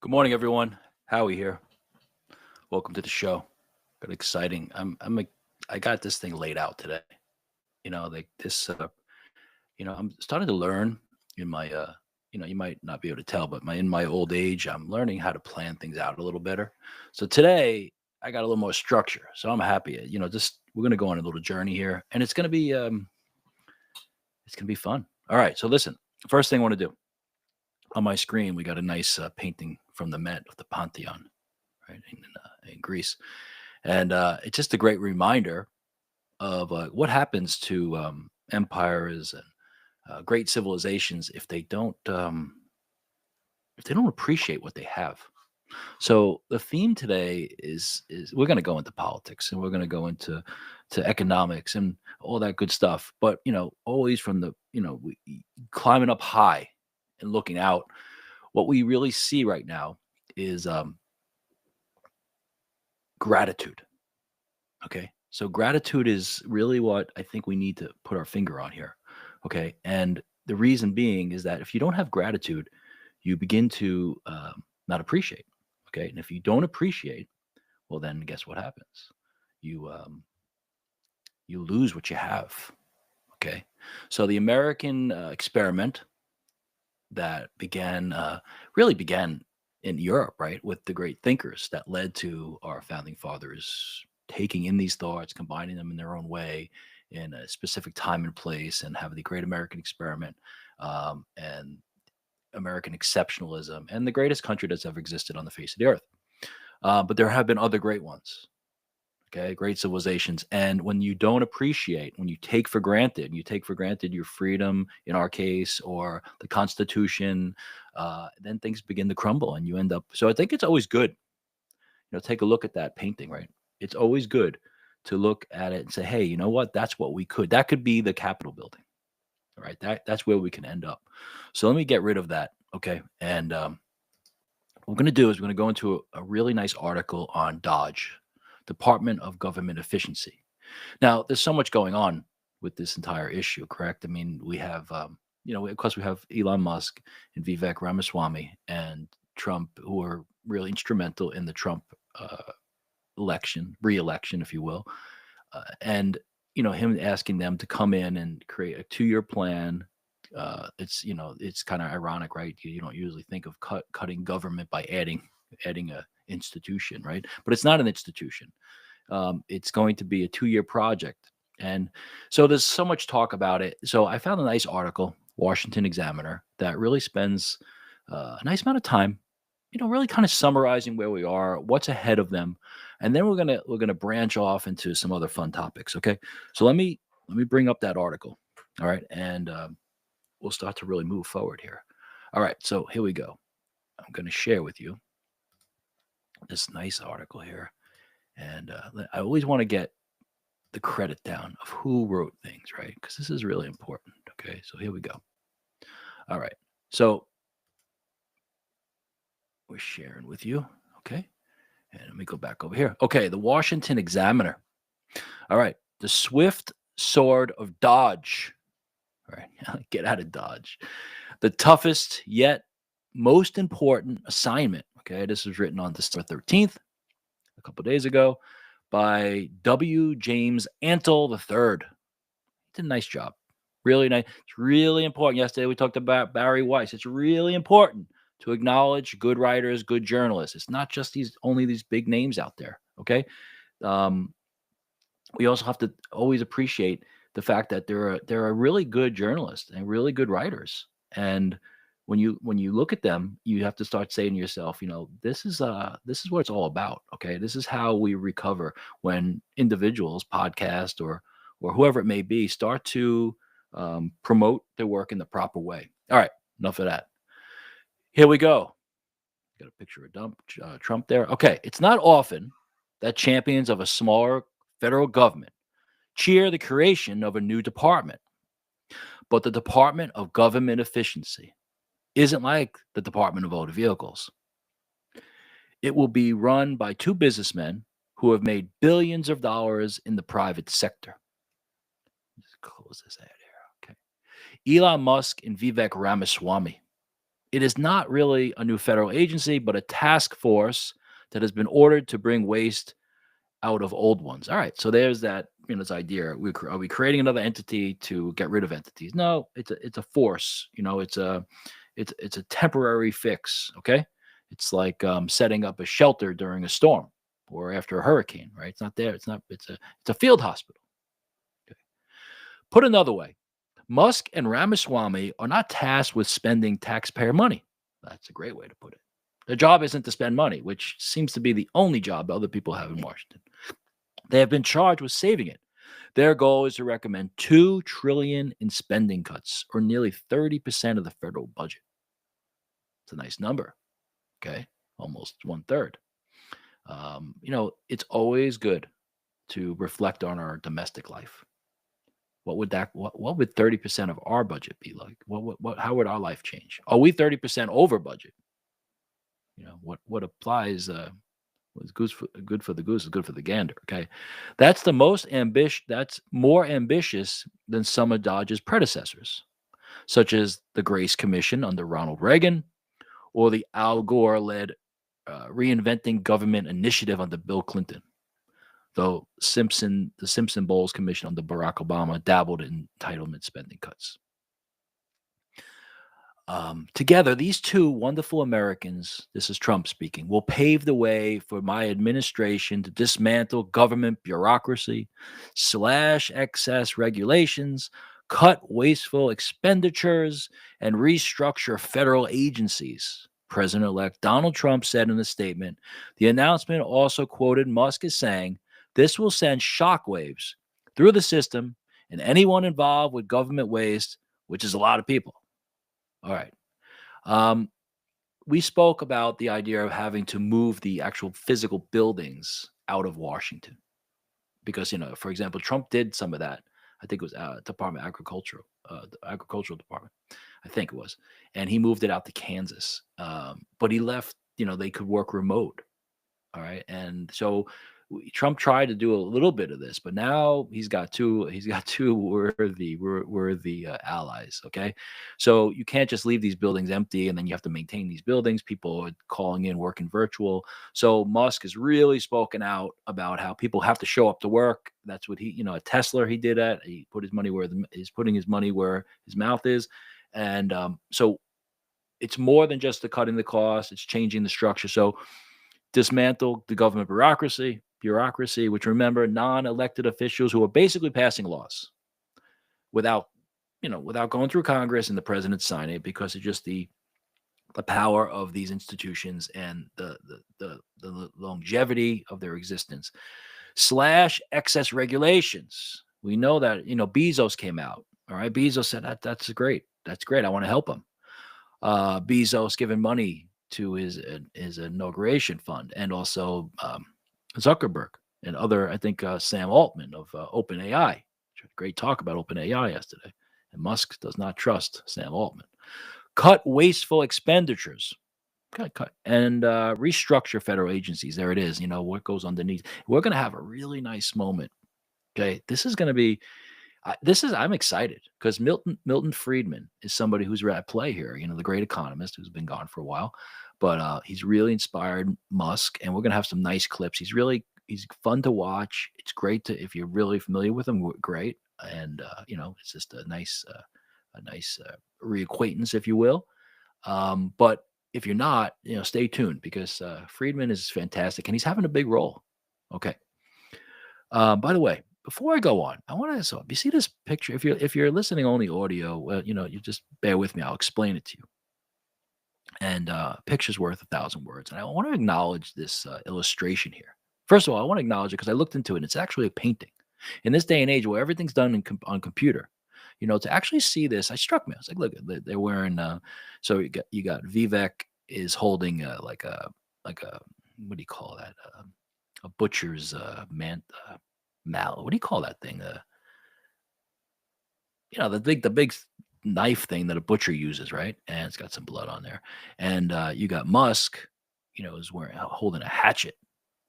Good morning, everyone. Howie here. Welcome to the show. Got exciting. I got this thing laid out today. Like this. I'm starting to learn in my. You might not be able to tell, but in my old age, I'm learning how to plan things out a little better. So today, I got a little more structure. So I'm happy. Just we're gonna go on a little journey here, and it's gonna be fun. All right. So listen. First thing I want to do on my screen, we got a nice painting from the Met of the Pantheon, right, in Greece. And it's just a great reminder of what happens to empires and great civilizations if they don't appreciate what they have. So the theme today is we're going to go into politics, and we're going to go into economics and all that good stuff. But always from the climbing up high and looking out, what we really see right now is gratitude. Okay. So gratitude is really what I think we need to put our finger on here. Okay. And the reason being is that if you don't have gratitude, you begin to not appreciate. Okay. And if you don't appreciate, well, then guess what happens? You lose what you have. Okay. So the American experiment that really began in Europe, right, with the great thinkers that led to our founding fathers taking in these thoughts, combining them in their own way in a specific time and place, and have the great American experiment and American exceptionalism, and the greatest country that's ever existed on the face of the earth. But there have been other great ones. Okay, great civilizations. And when you don't appreciate, when you take for granted, your freedom, in our case, or the Constitution, then things begin to crumble, and you end up. So I think it's always good. Take a look at that painting, right? It's always good to look at it and say, hey, you know what? That's what we could. That could be the Capitol building, all right? That's where we can end up. So let me get rid of that, okay? And what we're going to do is we're going to go into a really nice article on DOGE, Department of Government Efficiency. Now, there's so much going on with this entire issue, correct? I mean, we have, of course, we have Elon Musk and Vivek Ramaswamy and Trump, who are really instrumental in the Trump re-election, if you will. And, him asking them to come in and create a 2-year plan. It's kind of ironic, right? You don't usually think of cutting government by adding a institution, right? But it's not an institution. It's going to be a 2-year project. And so there's so much talk about it. So I found a nice article, Washington Examiner, that really spends a nice amount of time, really kind of summarizing where we are, what's ahead of them. And then we're gonna branch off into some other fun topics. Okay. So let me bring up that article. All right. And we'll start to really move forward here. All right. So here we go. I'm going to share with you this nice article here. And I always want to get the credit down of who wrote things, right? Because this is really important. Okay, so here we go. All right, so we're sharing with you. Okay, and let me go back over here. Okay, the Washington Examiner. All right, the swift sword of Dodge. All right, get out of Dodge. The toughest yet most important assignment. Okay, this was written on December 13th, a couple days ago, by W. James Antle III. Did a nice job. Really nice. It's really important. Yesterday we talked about Barry Weiss. It's really important to acknowledge good writers, good journalists. It's not just only these big names out there. Okay. We also have to always appreciate the fact that there are really good journalists and really good writers. And when you look at them, you have to start saying to yourself, this is what it's all about. Okay, this is how we recover when individuals, podcast or whoever it may be, start to promote their work in the proper way. All right, enough of that. Here we go. Got a picture of Trump there. Okay, it's not often that champions of a smaller federal government cheer the creation of a new department, but the Department of Government Efficiency isn't like the Department of Motor Vehicles. It will be run by 2 businessmen who have made billions of dollars in the private sector. Let's close this out here. Okay. Elon Musk and Vivek Ramaswamy. It is not really a new federal agency, but a task force that has been ordered to bring waste out of old ones. All right, so there's that, this idea. Are we creating another entity to get rid of entities? No, it's a force. It's a temporary fix. Okay, it's like setting up a shelter during a storm or after a hurricane. Right? It's not there. It's not. It's a field hospital. Okay. Put another way, Musk and Ramaswamy are not tasked with spending taxpayer money. That's a great way to put it. Their job isn't to spend money, which seems to be the only job other people have in Washington. They have been charged with saving it. Their goal is to recommend $2 trillion in spending cuts, or nearly 30% of the federal budget. It's a nice number. Okay, almost one third. It's always good to reflect on our domestic life. What would 30% of our budget be like? How would our life change? Are we 30% over budget? What applies, what's good for the goose is good for the gander. Okay, that's that's more ambitious than some of Dodge's predecessors, such as the Grace Commission under Ronald Reagan or the Al Gore-led Reinventing Government Initiative under Bill Clinton. Though the Simpson Bowles Commission under Barack Obama dabbled in entitlement spending cuts. Together, these two wonderful Americans, this is Trump speaking, will pave the way for my administration to dismantle government bureaucracy, slash excess regulations, cut wasteful expenditures, and restructure federal agencies. President-elect Donald Trump said in a statement. The announcement also quoted Musk as saying, "This will send shockwaves through the system and anyone involved with government waste," which is a lot of people. All right. We spoke about the idea of having to move the actual physical buildings out of Washington because, for example, Trump did some of that. I think it was Department of Agriculture, the Agricultural Department. I think it was, and he moved it out to Kansas. But he left. They could work remote. All right, and so Trump tried to do a little bit of this, but now he's got two worthy allies. Okay, so you can't just leave these buildings empty and then you have to maintain these buildings. People are calling in, working virtual. So Musk has really spoken out about how people have to show up to work. That's what at Tesla he did that. He put his money where he's putting his money where his mouth is, and so it's more than just the cutting the cost. It's changing the structure. So dismantle the government bureaucracy, which, remember, non-elected officials who are basically passing laws without going through Congress and the president signing it, because of just the power of these institutions and the longevity of their existence. Slash excess regulations. We know that Bezos came out. All right, Bezos said that's great. That's great. I want to help him. Bezos giving money to his inauguration fund, and also Zuckerberg and other, I think Sam Altman of OpenAI. Great talk about OpenAI yesterday. And Musk does not trust Sam Altman. Cut wasteful expenditures. Cut and restructure federal agencies. There it is. What goes underneath. We're going to have a really nice moment. Okay, this is going to be. I'm excited because Milton Friedman is somebody who's at play here. The great economist who's been gone for a while, but he's really inspired Musk, and we're gonna have some nice clips. He's fun to watch. It's great if you're really familiar with him. Great, and it's just a nice reacquaintance, if you will. But if you're not, stay tuned because Friedman is fantastic, and he's having a big role. Okay. By the way, before I go on, I want to. So, you see this picture? If you're listening only audio, well, you just bear with me. I'll explain it to you. And picture's worth 1,000 words. And I want to acknowledge this illustration here. First of all, I want to acknowledge it because I looked into it. And it's actually a painting. In this day and age where everything's done on computer, to actually see this, I struck me. I was like, look, they're wearing. So you got Vivek is holding like a what do you call that? A butcher's mallet. What do you call that thing? The big knife thing that a butcher uses, right? And it's got some blood on there. And you got Musk, is holding a hatchet,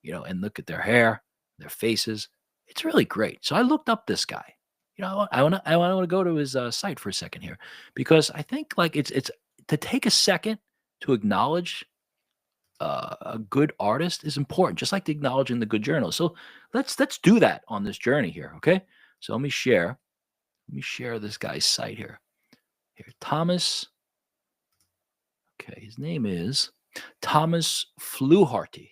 and look at their hair, their faces. It's really great. So I looked up this guy. I want to go to his site for a second here because I think like it's to take a second to acknowledge a good artist is important, just like acknowledging the good journalist. So let's do that on this journey here, okay? So let me share this guy's site here. Here, Thomas. Okay, his name is Thomas Fluharty,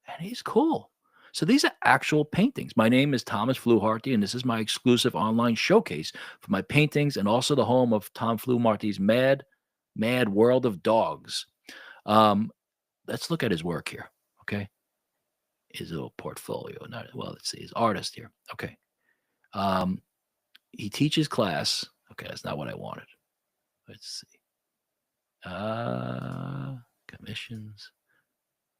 and he's cool. So these are actual paintings. My name is Thomas Fluharty, and this is my exclusive online showcase for my paintings, and also the home of Tom Fluharty's Mad World of Dogs. Let's look at his work here, okay? His little portfolio. Let's see, his artist here. Okay. He teaches class. Okay, that's not what I wanted. Let's see. Commissions.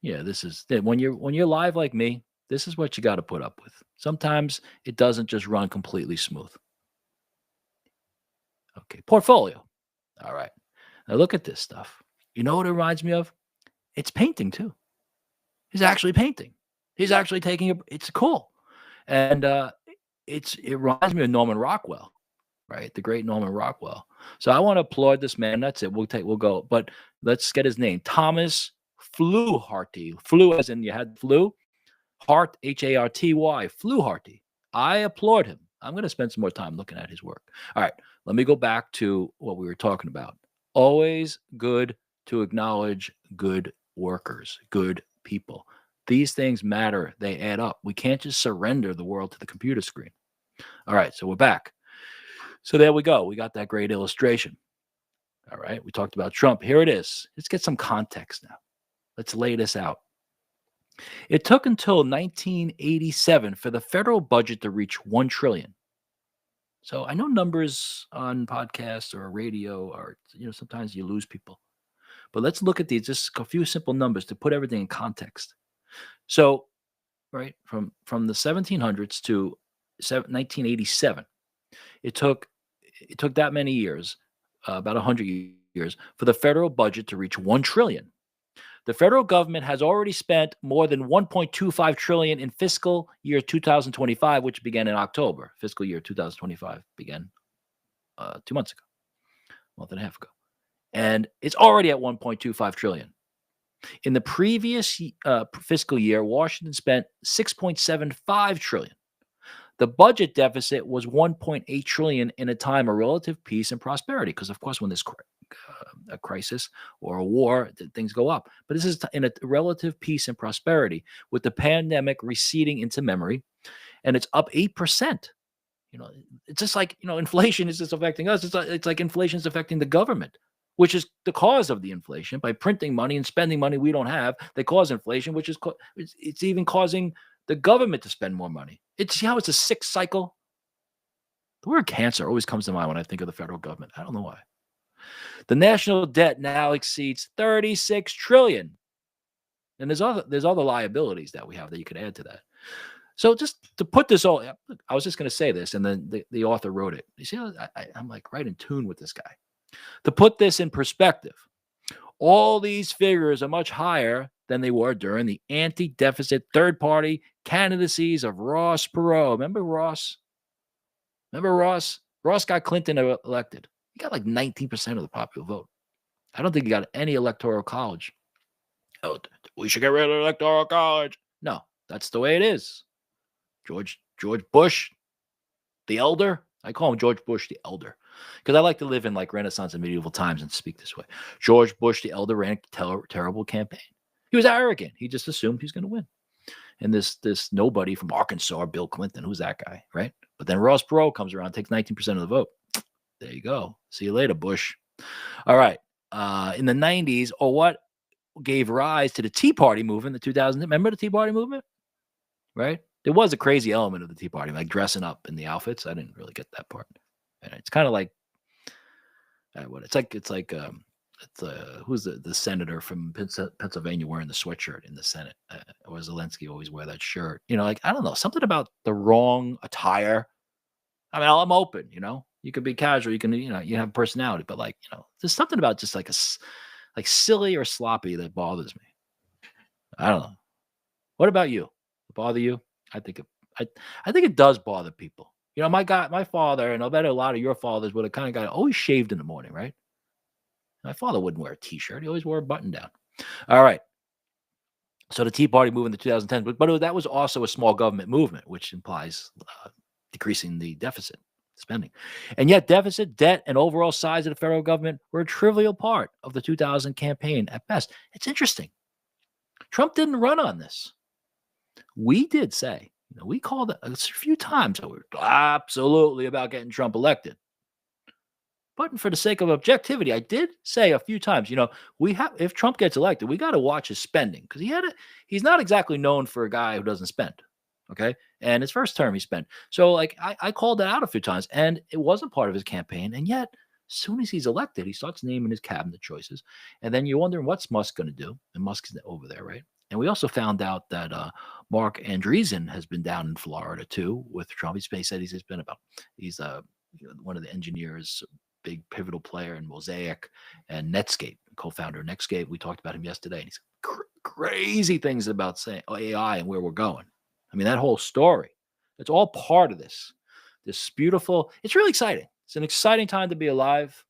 Yeah, this is when you're live like me, this is what you got to put up with. Sometimes it doesn't just run completely smooth. Okay, portfolio. All right. Now look at this stuff. You know what it reminds me of? It's painting too. He's actually painting. He's actually taking it's cool. And it reminds me of Norman Rockwell, right? The great Norman Rockwell. So I want to applaud this man. That's it. We'll go. But let's get his name. Thomas Fluharty. Flu as in you had flu. Hart, Harty, Fluharty. I applaud him. I'm going to spend some more time looking at his work. All right. Let me go back to what we were talking about. Always good to acknowledge good workers, good people. These things matter. They add up. We can't just surrender the world to the computer screen. All right. So we're back. So there we go. We got that great illustration. All right. We talked about Trump. Here it is. Let's get some context now. Let's lay this out. It took until 1987 for the federal budget to reach $1 trillion. So I know numbers on podcasts or radio are, sometimes you lose people. But let's look at these, just a few simple numbers to put everything in context. So, right, from the 1700s to 1987, it took that many years, about 100 years, for the federal budget to reach $1 trillion. The federal government has already spent more than $1.25 trillion in fiscal year 2025, which began in October. Fiscal year 2025 began 2 months ago, a month and a half ago. And it's already at $1.25 trillion. In the previous fiscal year, Washington spent $6.75 trillion. The budget deficit was $1.8 trillion in a time of relative peace and prosperity, because, of course, when there's a crisis or a war, things go up. But this is in a relative peace and prosperity, with the pandemic receding into memory, and it's up 8%. It's just like, inflation is just affecting us. It's like inflation is affecting the government, which is the cause of the inflation. By printing money and spending money we don't have, they cause inflation, which is it's even causing the government to spend more money. It's how it's a sick cycle. The word cancer always comes to mind when I think of the federal government. I don't know why. The national debt now exceeds $36 trillion. And there's other liabilities that we have that you could add to that. So just to put this all, I was just going to say this, and then the author wrote it. You see, I'm like right in tune with this guy. To put this in perspective, all these figures are much higher than they were during the anti-deficit third-party candidacies of Ross Perot. Remember Ross? Ross got Clinton elected. He got like 19% of the popular vote. I don't think he got any electoral college. Oh, we should get rid of electoral college. No, that's the way it is. George Bush, the elder. I call him George Bush the elder because I like to live in like Renaissance and medieval times and speak this way. George Bush the elder ran a terrible campaign. He was arrogant. He just assumed he's going to win. And this nobody from Arkansas, Bill Clinton, who's that guy, right? But then Ross Perot comes around, takes 19% of the vote. There you go. See you later, Bush. All right. In the 90s, what gave rise to the Tea Party movement in the 2000s? Remember the Tea Party movement? Right? There was a crazy element of the Tea Party, like dressing up in the outfits. I didn't really get that part. And it's kind of like who's the senator from Pennsylvania wearing the sweatshirt in the Senate? Or Zelensky always wear that shirt? I don't know, something about the wrong attire. I mean, I'm open. You could be casual. You can, you have personality, but there's something about just like silly or sloppy that bothers me. I don't know. What about you? Bother you? I think it does bother people. My father, and I bet a lot of your fathers would have kind of got always shaved in the morning, right? My father wouldn't wear a T-shirt. He always wore a button down. All right. So the Tea Party movement in 2010, but that was also a small government movement, which implies decreasing the deficit spending. And yet deficit, debt, and overall size of the federal government were a trivial part of the 2000 campaign at best. It's interesting. Trump didn't run on this. We did say, we called it a few times that we were absolutely about getting Trump elected. But for the sake of objectivity, I did say a few times, if Trump gets elected, we got to watch his spending because he's not exactly known for a guy who doesn't spend. Okay. And his first term he spent. So I called it out a few times and it wasn't part of his campaign. And yet, as soon as he's elected, he starts naming his cabinet choices. And then you're wondering what's Musk going to do? And Musk's over there, right? And we also found out that Mark Andreessen has been down in Florida too with Trump. He said he's one of the engineers, big pivotal player in Mosaic and Netscape, co-founder of Netscape. We talked about him yesterday, and he's crazy things about saying AI and where we're going. I mean, that whole story, it's all part of this beautiful, it's really exciting. It's an exciting time to be alive.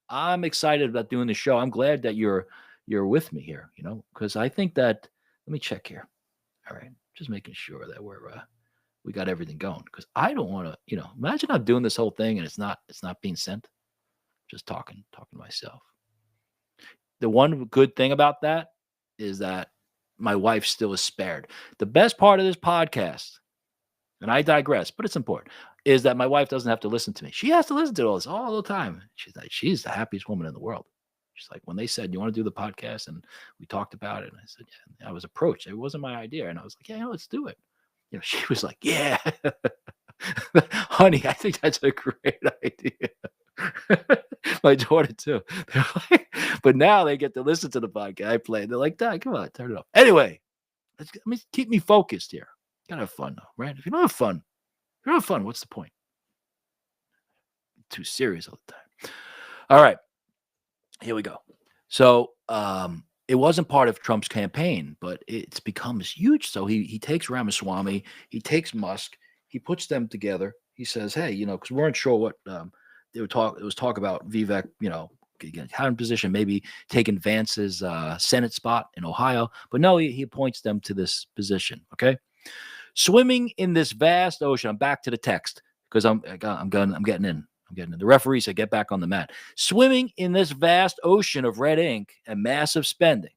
I'm excited about doing the show. I'm glad that you're with me here, because I think that, let me check here. All right. Just making sure that we got everything going because I don't want to, imagine I'm doing this whole thing and it's not being sent. Just talking to myself. The one good thing about that is that my wife still is spared. The best part of this podcast, and I digress, but it's important, is that my wife doesn't have to listen to me. She has to listen to all this all the time. She's the happiest woman in the world. She's like, when they said, you want to do the podcast? And we talked about it. And I said, yeah. I was approached. It wasn't my idea. And I was like, yeah, let's do it. She was like, yeah, honey, I think that's a great idea. My daughter too. But now they get to listen to the podcast I play. They're like, Dad, come on, turn it off. Anyway, keep me focused here. Gotta have fun though, right? If you don't have fun, what's the point? Too serious all the time. All right, here we go. So it wasn't part of Trump's campaign, but it's become huge. So he takes Ramaswamy, he takes Musk, he puts them together. He says, hey, because we weren't sure what they would talk. It was talk about Vivek, having position, maybe taking Vance's Senate spot in Ohio. But no, he appoints them to this position. Okay. Swimming in this vast ocean. I'm back to the text because I'm getting in. The referee said, get back on the mat. Swimming in this vast ocean of red ink and massive spending,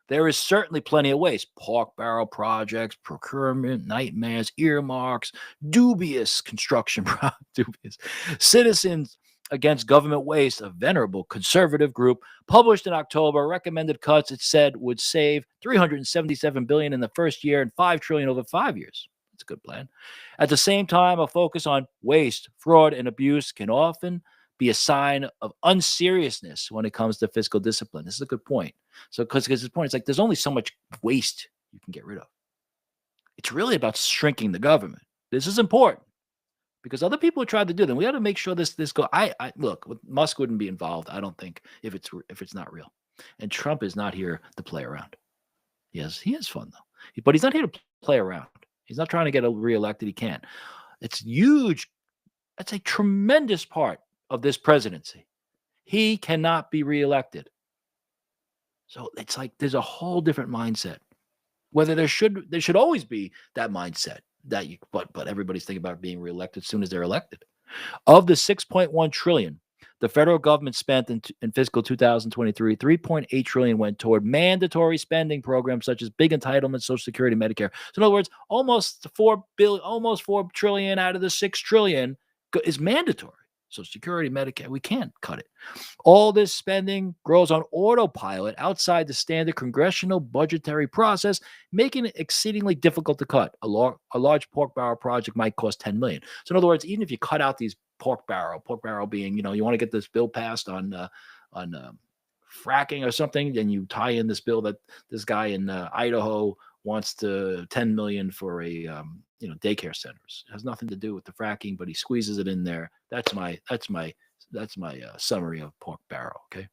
there is certainly plenty of waste. Pork barrel projects, procurement, nightmares, earmarks, dubious construction, dubious. Citizens Against Government Waste, a venerable conservative group, published in October, recommended cuts it said would save $377 billion in the first year and $5 trillion over 5 years. That's a good plan. At the same time, a focus on waste, fraud, and abuse can often be a sign of unseriousness when it comes to fiscal discipline. This is a good point. So, because his point is like there's only so much waste you can get rid of. It's really about shrinking the government. This is important because other people tried to do them. We got to make sure this go. I look, Musk wouldn't be involved. I don't think if it's not real. And Trump is not here to play around. He has fun though, but he's not here to play around. He's not trying to get reelected. He can't. It's huge. That's a tremendous part of this presidency. He cannot be reelected. So it's like there's a whole different mindset. Whether there should always be that mindset that but everybody's thinking about being reelected as soon as they're elected. Of the $6.1 trillion the federal government spent in fiscal 2023, $3.8 trillion went toward mandatory spending programs such as big entitlements, Social Security, Medicare. So in other words, almost $4 trillion out of the $6 trillion is mandatory. Social Security, Medicare, we can't cut it. All this spending grows on autopilot outside the standard congressional budgetary process, making it exceedingly difficult to cut. A large pork barrel project might cost $10 million. So in other words, even if you cut out these pork barrel being, you want to get this bill passed on fracking or something, then you tie in this bill that this guy in Idaho wants to $10 million for a daycare centers. It has nothing to do with the fracking, but he squeezes it in there. That's my summary of pork barrel. Okay.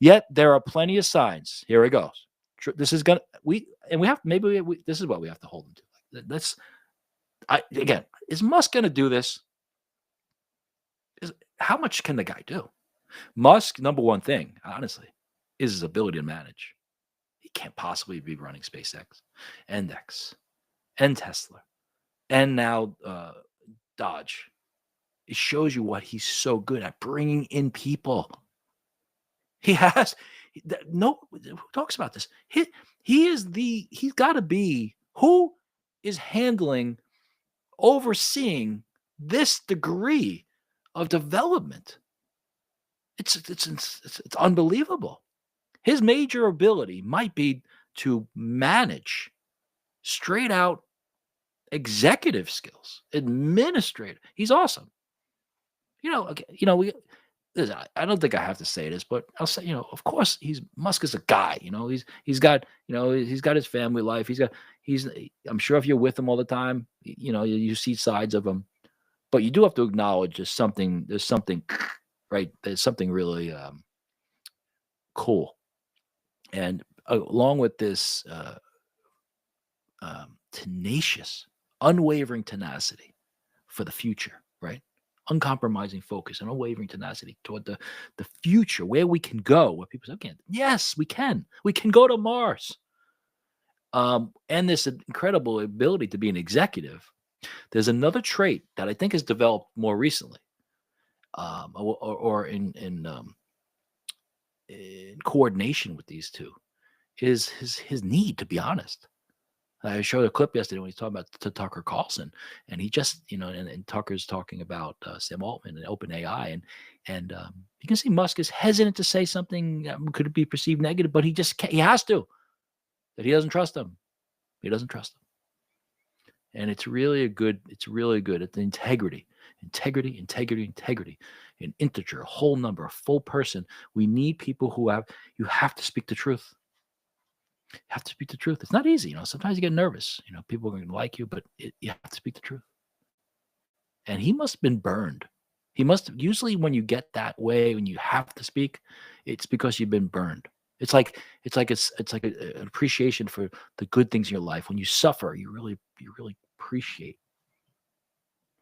Yet there are plenty of signs. Here it goes. This is this is what we have to hold him to. Again, is Musk going to do this? How much can the guy do? Musk, number one thing, honestly, is his ability to manage. He can't possibly be running SpaceX and X and Tesla and now DOGE. It shows you what he's so good at, bringing in people. He has no who talks about this. He's got to be who is overseeing this degree of development. It's unbelievable. His major ability might be to manage straight out executive skills, administrative. He's awesome. I don't think I have to say this, but I'll say, of course, Musk is a guy. He's got his family life. I'm sure if you're with him all the time, you see sides of him, but you do have to acknowledge there's something, right? There's something really cool, and along with this tenacious, unwavering tenacity for the future, right? Uncompromising focus and unwavering tenacity toward the future, where we can go, where people say, okay, yes, we can go to Mars. And this incredible ability to be an executive. There's another trait that I think has developed more recently, or in coordination with these two, is his need to be honest. I showed a clip yesterday when he's talking about Tucker Carlson, and he just, and Tucker's talking about Sam Altman and OpenAI, and you can see Musk is hesitant to say something that could be perceived negative, but he has to. That he doesn't trust them. He doesn't trust them, and it's really good. It's the integrity, an integer, a whole number, a full person. We need people you have to speak the truth. Have to speak the truth. It's not easy, sometimes you get nervous, people are going to like you, but you have to speak the truth. And he must have been burned. Usually when you get that way, when you have to speak, it's because you've been burned. It's like an appreciation for the good things in your life. When you suffer, you really appreciate,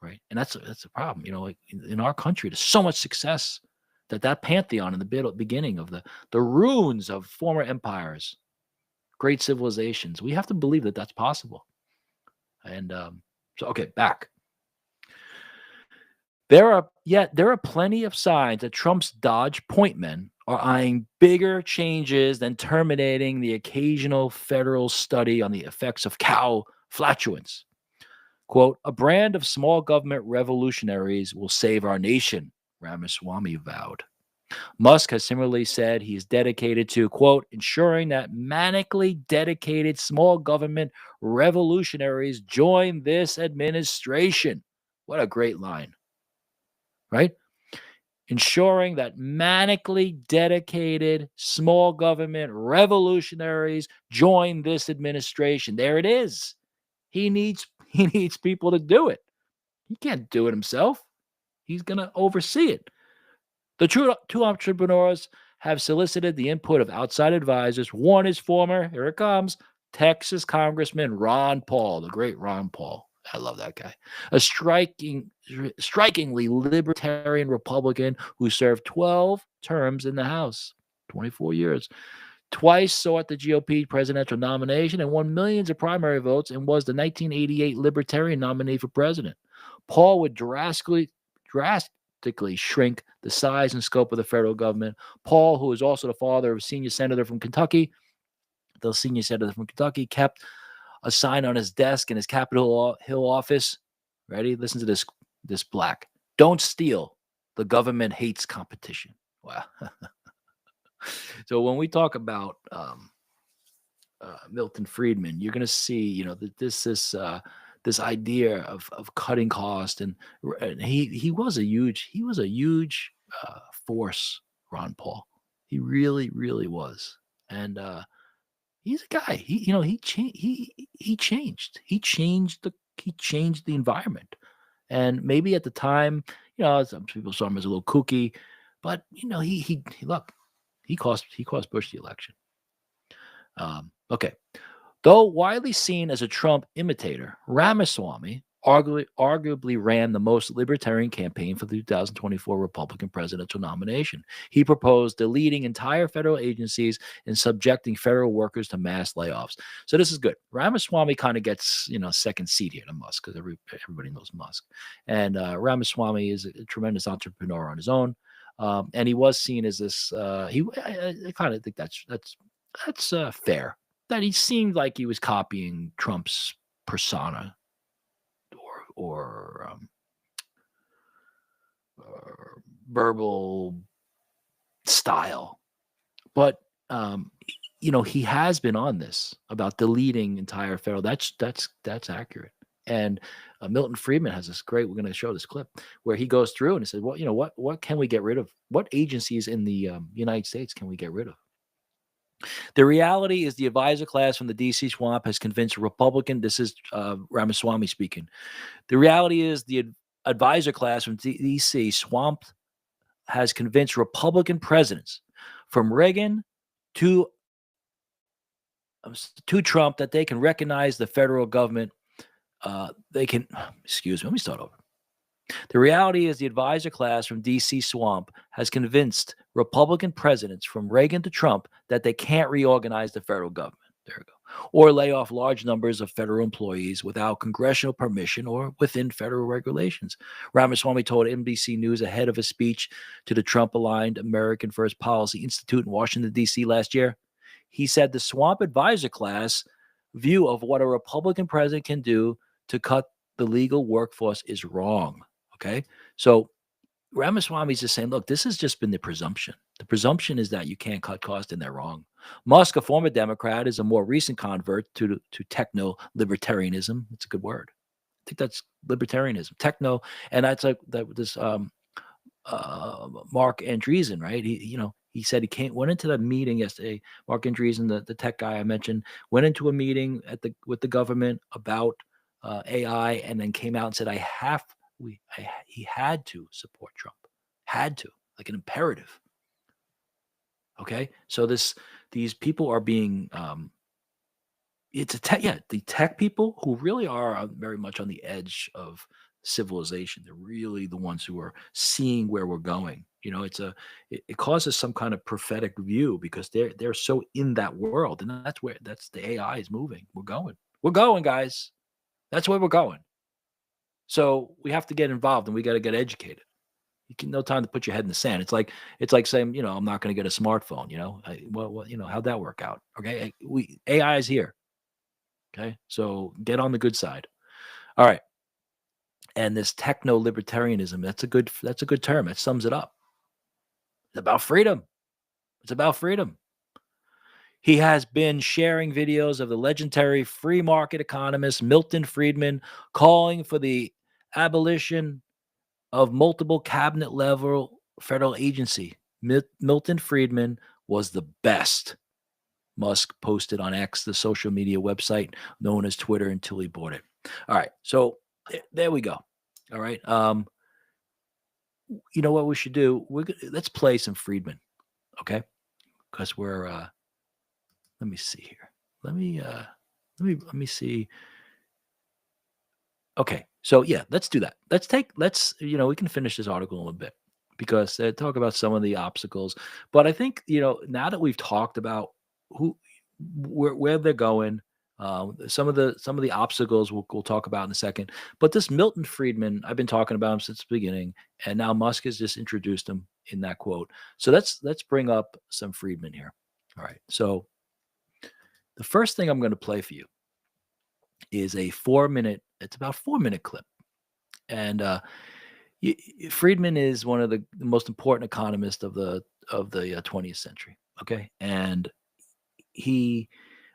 right? And that's a problem, like in our country, there's so much success that pantheon in the beginning of the ruins of former empires, great civilizations. We have to believe that that's possible. And back. There are plenty of signs that Trump's DOGE appointment are eyeing bigger changes than terminating the occasional federal study on the effects of cow flatulence. Quote, a brand of small government revolutionaries will save our nation, Ramaswamy vowed. Musk has similarly said he is dedicated to, quote, ensuring that manically dedicated small government revolutionaries join this administration. What a great line, right? Ensuring that manically dedicated small government revolutionaries join this administration. There it is. He needs people to do it. He can't do it himself. He's going to oversee it. The two entrepreneurs have solicited the input of outside advisors. One is former, here it comes, Texas Congressman Ron Paul, the great Ron Paul. I love that guy. A strikingly libertarian Republican who served 12 terms in the House, 24 years. Twice sought the GOP presidential nomination and won millions of primary votes and was the 1988 Libertarian nominee for president. Paul would drastically shrink the size and scope of the federal government. Paul, who is also the father of a senior senator from Kentucky, kept a sign on his desk in his Capitol Hill office. Ready? Listen to this black. Don't steal. The government hates competition. Wow. So when we talk about Milton Friedman, you're going to see, this idea of cutting cost, and he was a huge force, Ron Paul. He really was, and he's a guy. He changed the environment, and maybe at the time, some people saw him as a little kooky, but he cost Bush the election. Okay. Though widely seen as a Trump imitator, Ramaswamy arguably ran the most libertarian campaign for the 2024 Republican presidential nomination. He proposed deleting entire federal agencies and subjecting federal workers to mass layoffs. So this is good. Ramaswamy kind of gets, second seat here to Musk because everybody knows Musk. And Ramaswamy is a tremendous entrepreneur on his own. And he was seen as this. I kind of think that's fair. That he seemed like he was copying Trump's persona or verbal style. But he has been on this about deleting entire federal. That's accurate. And Milton Friedman has this great. We're going to show this clip where he goes through and he says, "Well, what can we get rid of? What agencies in the United States can we get rid of?" The reality is the advisor class from the DC swamp has convinced Republican. This is Ramaswamy speaking. The reality is the advisor class from DC swamp has convinced Republican presidents from Reagan to Trump that they can recognize the federal government. Excuse me, let me start over. The reality is the advisor class from DC swamp has convinced Republican presidents from Reagan to Trump that they can't reorganize the federal government. There we go. Or lay off large numbers of federal employees without congressional permission or within federal regulations. Ramaswamy told NBC News ahead of a speech to the Trump-aligned American First Policy Institute in Washington, D.C. last year. He said the swamp advisor class view of what a Republican president can do to cut the legal workforce is wrong. Okay, so Ramaswamy is just saying, look, this has just been the presumption. The presumption is that you can't cut costs, and they're wrong. Musk, a former Democrat, is a more recent convert to techno-libertarianism. It's a good word. I think that's libertarianism, techno, and that's like that. This Mark Andreessen, right? He said he went into that meeting yesterday. Mark Andreessen, the tech guy I mentioned, went into a meeting with the government about AI, and then came out and said, he had to support Trump, had to, like an imperative. Okay, so these people are being, the tech people who really are very much on the edge of civilization. They're really the ones who are seeing where we're going. It causes some kind of prophetic view because they're so in that world, and that's the AI is moving. We're going, guys. That's where we're going. So we have to get involved, and we got to get educated. No time to put your head in the sand. It's like saying, I'm not going to get a smartphone. How'd that work out? Okay, AI is here. Okay, so get on the good side. All right, and this techno-libertarianism, that's a good term. It sums it up. It's about freedom. It's about freedom. He has been sharing videos of the legendary free market economist Milton Friedman calling for the abolition of multiple cabinet level federal agency. Milton Friedman was the best. Musk posted on X, the social media website known as Twitter, until he bought it. All right, so there we go. All right, you know what we should do? Let's play some Friedman, okay? Because we're let me see here. Let me see. Okay, so yeah, let's do that. We can finish this article in a little bit because they talk about some of the obstacles. But I think now that we've talked about where they're going, some of the obstacles we'll talk about in a second. But this Milton Friedman, I've been talking about him since the beginning, and now Musk has just introduced him in that quote. So let's bring up some Friedman here. All right, so the first thing I'm going to play for you is a 4-minute. It's about 4-minute clip, and Friedman is one of the most important economists of the 20th century. Okay, and he's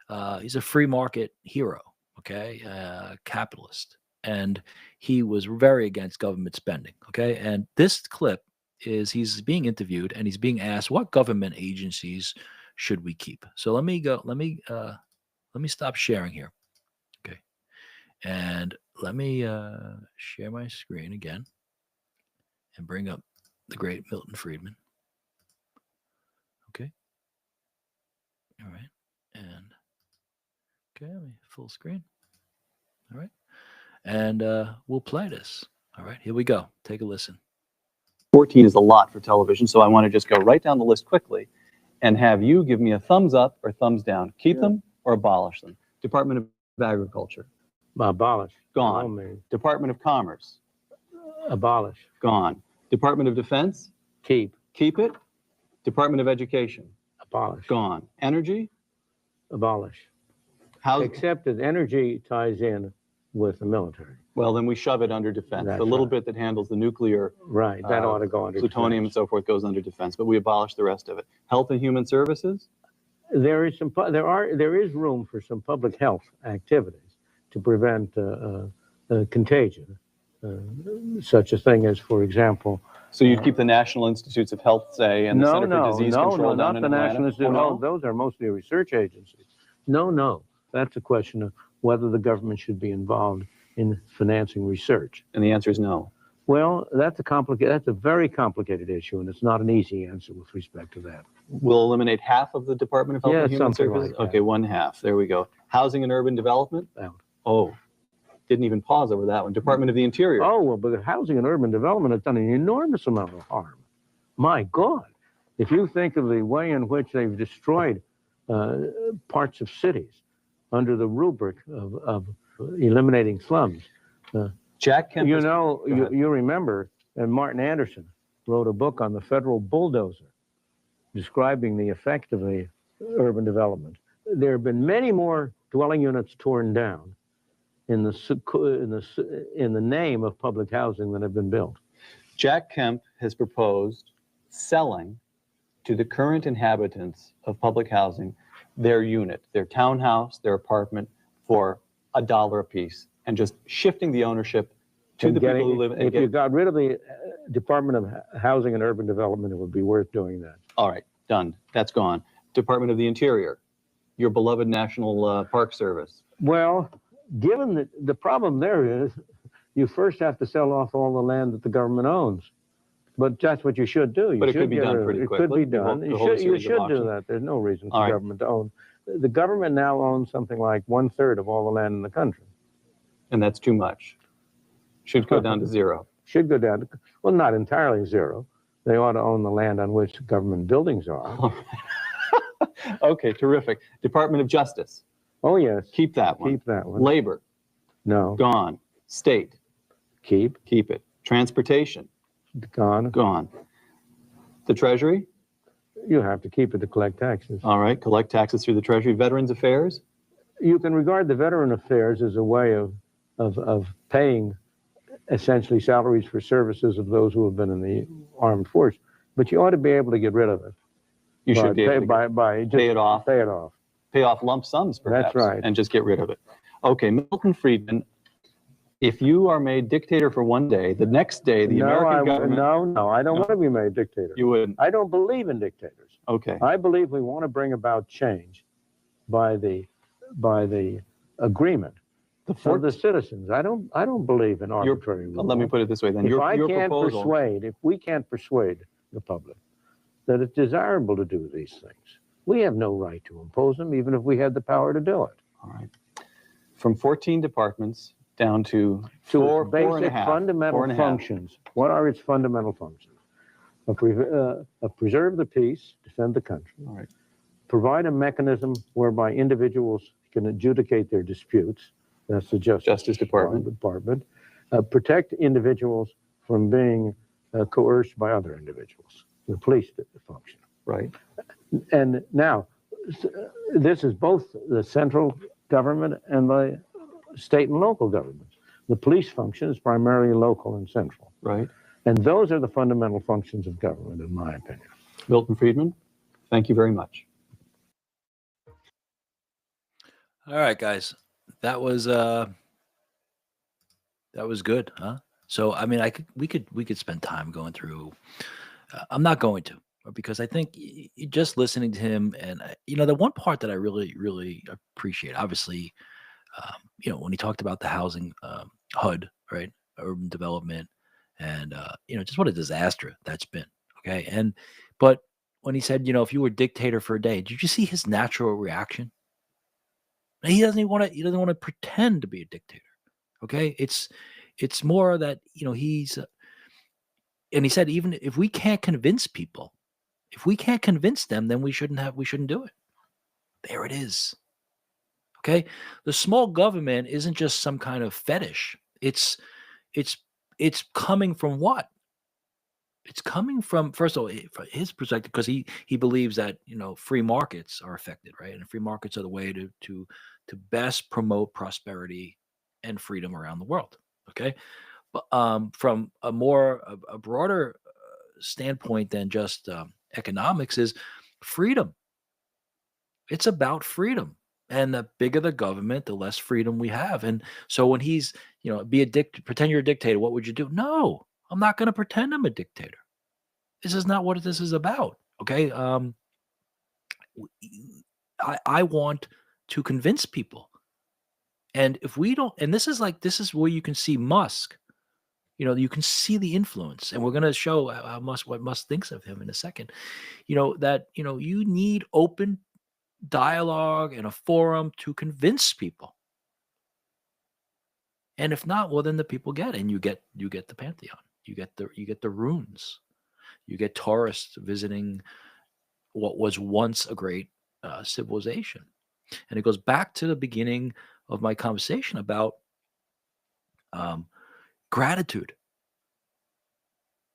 a free market hero. Okay, capitalist, and he was very against government spending. Okay, and this clip is he's being interviewed and he's being asked what government agencies should we keep. So let me stop sharing here. Okay. And let me share my screen again and bring up the great Milton Friedman. Okay. All right. And okay, let me full screen. All right. and we'll play this. All right, here we go. Take a listen. 14 is a lot for television, so I want to just go right down the list quickly and have you give me a thumbs up or thumbs down. Keep them or abolish them. Department of Agriculture. Abolish. Gone. Department of Commerce. Abolish. Gone. Department of Defense. Keep. Keep it. Department of Education. Abolish. Gone. Energy. Abolish. Housing. Except that energy ties in with the military. Well, then we shove it under defense. That's The little right. bit that handles the nuclear, Right. That ought to go under plutonium and defense. so forth goes under defense, but we abolish the rest of it. Health and Human Services. There is room for some public health activities to prevent contagion, such a thing as, for example. So you'd keep the National Institutes of Health, say, and the Center for Disease Control down not in the Atlanta? National Institute. No? Those are mostly research agencies. No, that's a question of whether the government should be involved in financing research. And the answer is no. Well, that's a very complicated issue, and it's not an easy answer with respect to that. We'll eliminate half of the Department of Health and Human something Services? like that. Okay, one half. There we go. Housing and Urban Development? Out. Oh, didn't even pause over that one. Department of the Interior? Oh, well, but housing and urban development has done an enormous amount of harm. My God. If you think of the way in which they've destroyed parts of cities under the rubric of eliminating slums. Jack Kemp. You know, you remember that Martin Anderson wrote a book on the federal bulldozer describing the effect of the urban development. There have been many more dwelling units torn down in the name of public housing than have been built. Jack Kemp has proposed selling to the current inhabitants of public housing their unit, their townhouse, their apartment for $1 a piece, and just shifting the ownership to the people who live. If you got rid of the Department of Housing and Urban Development, it would be worth doing that. All right, done. That's gone. Department of the Interior, your beloved National Park Service. Well, given that the problem there is, you first have to sell off all the land that the government owns. But that's what you should do. But it could be done pretty quickly. It could be done. You should do that. There's no reason for the government to own. The government now owns something like 1/3 of all the land in the country. And that's too much. Should go down to zero. Should go down to, well, not entirely zero. They ought to own the land on which government buildings are. Okay, terrific. Department of Justice. Oh, yes. Keep that one. Keep that one. Labor. No. Gone. State. Keep. Keep it. Transportation. Gone. Gone. The Treasury. You have to keep it to collect taxes. All right, collect taxes through the Treasury. Veterans Affairs. You can regard the Veteran Affairs as a way of paying essentially salaries for services of those who have been in the armed force, but you ought to be able to get rid of it. You should be able to pay it off. Pay it off. Pay off lump sums, perhaps. That's right. And just get rid of it. Okay, Milton Friedman, if you are made dictator for one day, the next day the American government... No, I don't want to be made dictator. You wouldn't? I don't believe in dictators. Okay. I believe we want to bring about change by the agreement of the citizens. I don't believe in arbitrary rule. Let me put it this way then. If we can't persuade the public that it's desirable to do these things, we have no right to impose them, even if we had the power to do it. All right. From 14 departments down to basic fundamental functions. What are its fundamental functions? Preserve the peace, defend the country. All right. Provide a mechanism whereby individuals can adjudicate their disputes. That's the Justice Department. Protect individuals from being coerced by other individuals. The police function. Right. And now, this is both the central government and the state and local governments. The police function is primarily local and central. Right. And those are the fundamental functions of government, in my opinion. Milton Friedman, thank you very much. All right, guys, that was good, huh? So, I mean, we could spend time going through. I'm not going to, because I think just listening to him, and the one part that I really appreciate, obviously, when he talked about the housing HUD, right, urban development, and just what a disaster that's been. Okay, but when he said, if you were dictator for a day, did you see his natural reaction? He doesn't want to pretend to be a dictator. Okay, it's more that he's and he said, even if we can't convince people, if we can't convince them, then we shouldn't do it. There it is. Okay, the small government isn't just some kind of fetish. It's it's coming from what? It's coming from, first of all, from his perspective, because he believes that free markets are affected, right? And free markets are the way to best promote prosperity and freedom around the world. Okay, but from a broader standpoint than just economics is freedom. It's about freedom. And the bigger the government, the less freedom we have. And so when he's, pretend you're a dictator, what would you do? No, I'm not going to pretend I'm a dictator. This is not what this is about. Okay. I want to convince people. And if we don't, and this is where you can see Musk, you can see the influence. And we're going to show what Musk thinks of him in a second, that, you need open dialogue and a forum to convince people. And if not, well, then the people get it, and you get the pantheon, you get the runes, you get tourists visiting what was once a great civilization. And it goes back to the beginning of my conversation about gratitude.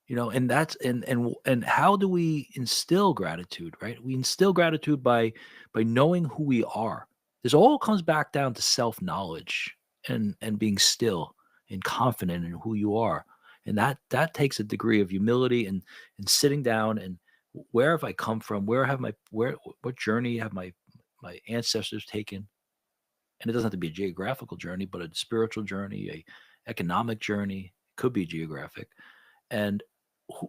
And that's and how do we instill gratitude, right? We instill gratitude by knowing who we are. This all comes back down to self-knowledge and being still and confident in who you are. And that takes a degree of humility and sitting down and where have I come from? What journey have my ancestors taken? And it doesn't have to be a geographical journey, but a spiritual journey, a economic journey, could be geographic. And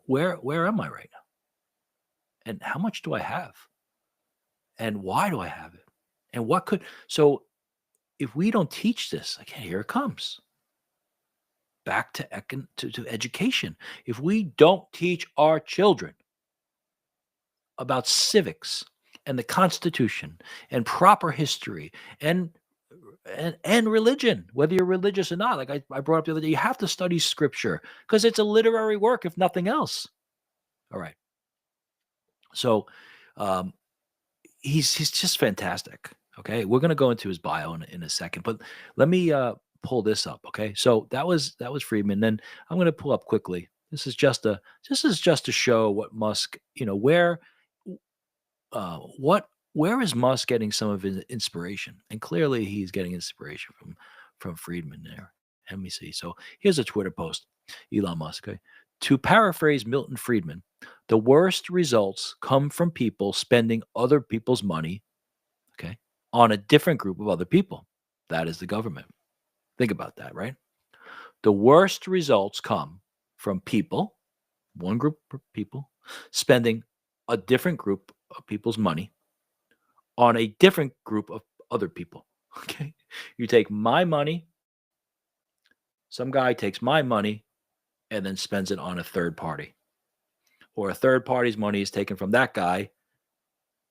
where am I right now? And how much do I have? And why do I have it? And so if we don't teach this, again, here it comes. Back to education. If we don't teach our children about civics and the Constitution and proper history and religion, whether you're religious or not, like I brought up the other day, you have to study scripture because it's a literary work, if nothing else. All right. So he's just fantastic. Okay, we're gonna go into his bio in a second, but let me pull this up. Okay, so that was Friedman. Then I'm gonna pull up quickly. This is just to show what Musk, where is Musk getting some of his inspiration? And clearly he's getting inspiration from Friedman there. Let me see. So here's a Twitter post, Elon Musk. Okay? To paraphrase Milton Friedman, the worst results come from people spending other people's money, okay, on a different group of other people. That is the government. Think about that, right? The worst results come from people, one group of people, spending a different group of people's money on a different group of other people. Okay. You take my money, some guy takes my money and then spends it on a third party. Or a third party's money is taken from that guy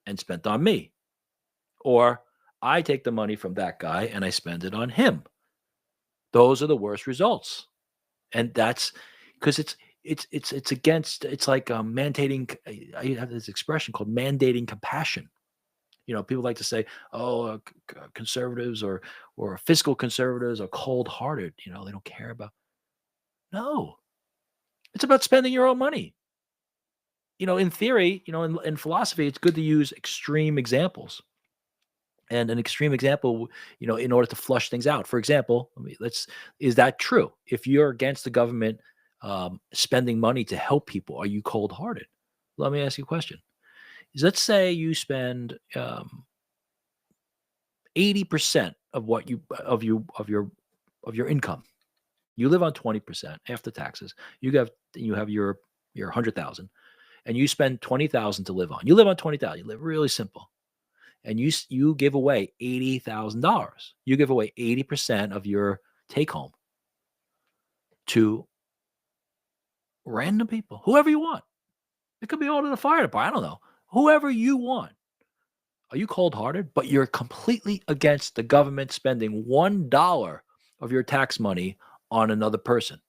and spent on me. Or I take the money from that guy and I spend it on him. Those are the worst results. And that's because it's against, it's like mandating. I have this expression called mandating compassion. People like to say, "Oh, conservatives or fiscal conservatives are cold-hearted." They don't care about. No, it's about spending your own money. In theory, in philosophy, it's good to use extreme examples. And an extreme example, in order to flush things out. For example, is that true? If you're against the government spending money to help people, are you cold-hearted? Let me ask you a question. Let's say you spend 80% of your income. You live on 20% after taxes. You have your 100,000, and you spend 20,000 to live on. You live on 20,000. You live really simple, and you give away $80,000. You give away 80% of your take home to random people, whoever you want. It could be all to the fire department. I don't know. Whoever you want. Are you cold-hearted? But you're completely against the government spending $1 of your tax money on another person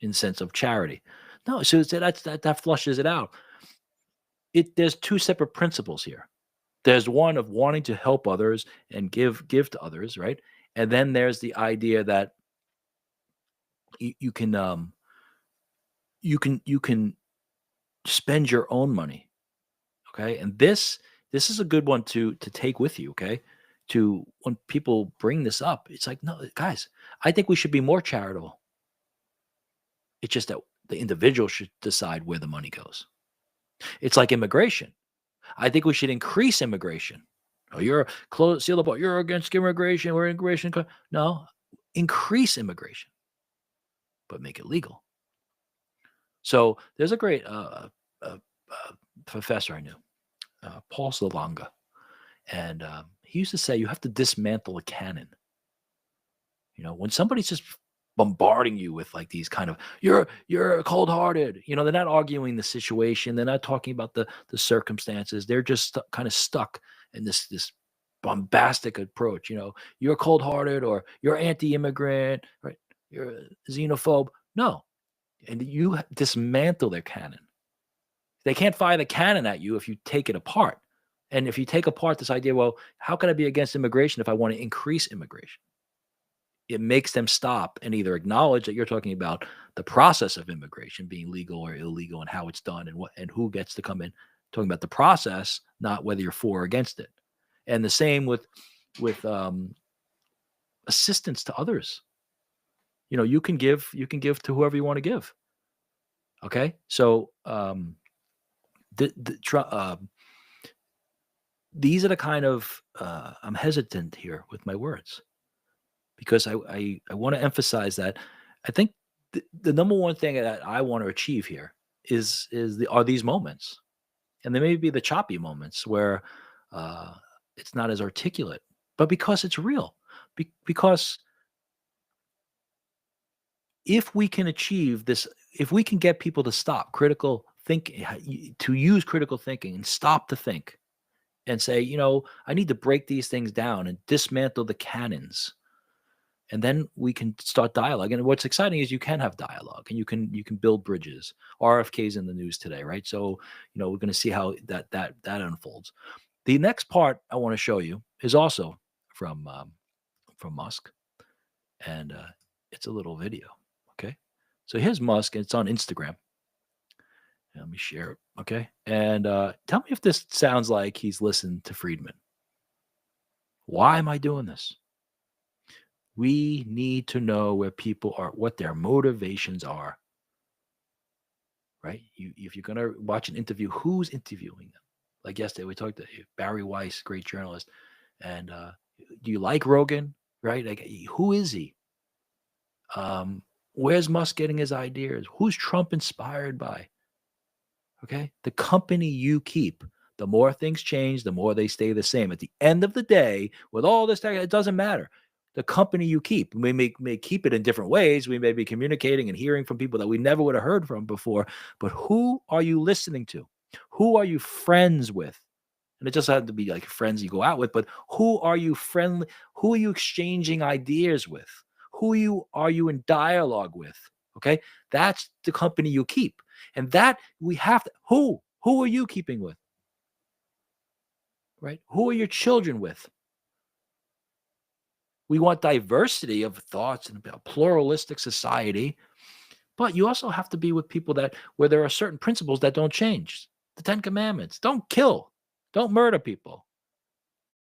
in the sense of charity. No, so that flushes it out. There's two separate principles here. There's one of wanting to help others and give to others, right? And then there's the idea that you can spend your own money, okay? And this is a good one to take with you, okay? To when people bring this up, it's like, no, guys, I think we should be more charitable. It's just that the individual should decide where the money goes. It's like immigration. I think we should increase immigration. Oh, you're seal the ball. You're against immigration. We're immigration. No, increase immigration, but make it legal. So there's a great professor I knew, Paul Salonga, and he used to say you have to dismantle a cannon. You know, when somebody's just bombarding you with like these kind of you're cold-hearted, you know, they're not arguing the situation, they're not talking about the circumstances, they're just kind of stuck in this bombastic approach. You know, you're cold-hearted, or you're anti-immigrant, right? You're a xenophobe. No, and you dismantle their cannon. They can't fire the cannon at you if you take it apart. And if you take apart this idea, well, how can I be against immigration if I want to increase immigration? It makes them stop and either acknowledge that you're talking about the process of immigration being legal or illegal and how it's done and who gets to come in, talking about the process, not whether you're for or against it. And the same with assistance to others. You know, you can give to whoever you want to give. Okay, so these are the kind of I'm hesitant here with my words, because I want to emphasize that I think the number one thing that I want to achieve here are these moments, and there may be the choppy moments where it's not as articulate, but because it's real, because if we can achieve this, if we can get people to stop critical thinking, to use critical thinking and stop to think and say, you know, I need to break these things down and dismantle the cannons. And then we can start dialogue. And what's exciting is you can have dialogue and you can build bridges. RFK's in the news today, right? So, you know, we're going to see how that unfolds. The next part I want to show you is also from Musk, and it's a little video. Okay, so here's Musk, and it's on Instagram. Let me share it. Okay, and tell me if this sounds like he's listened to Friedman. Why am I doing this? We need to know where people are, what their motivations are. Right? If you're going to watch an interview, who's interviewing them? Like yesterday, we talked to Barry Weiss, great journalist. And do you like Rogan? Right? Like, who is he? Where's Musk getting his ideas? Who's Trump inspired by? Okay? The company you keep. The more things change, the more they stay the same. At the end of the day, with all this, it doesn't matter. The company you keep. We may keep it in different ways. We may be communicating and hearing from people that we never would have heard from before. But who are you listening to? Who are you friends with? And it doesn't have to be like friends you go out with, but who are you friendly? Who are you exchanging ideas with? Who are you in dialogue with? Okay, that's the company you keep, and that we have to. Who are you keeping with? Right? Who are your children with? We want diversity of thoughts and a pluralistic society, but you also have to be with people where there are certain principles that don't change. The 10 Commandments: don't kill, don't murder people,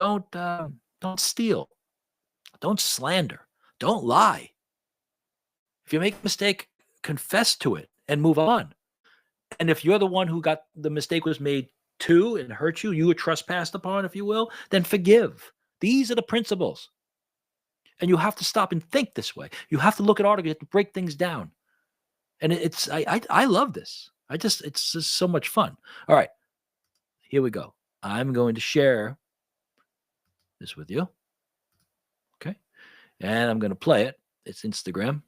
don't steal, don't slander, don't lie. If you make a mistake, confess to it and move on. And if you're the one who got the mistake was made to and hurt you, you were trespassed upon, if you will, then forgive. These are the principles. And you have to stop and think this way. You have to look at articles to break things down. And I love this. It's just so much fun. All right, here we go. I'm going to share this with you. Okay. And I'm going to play it. It's Instagram.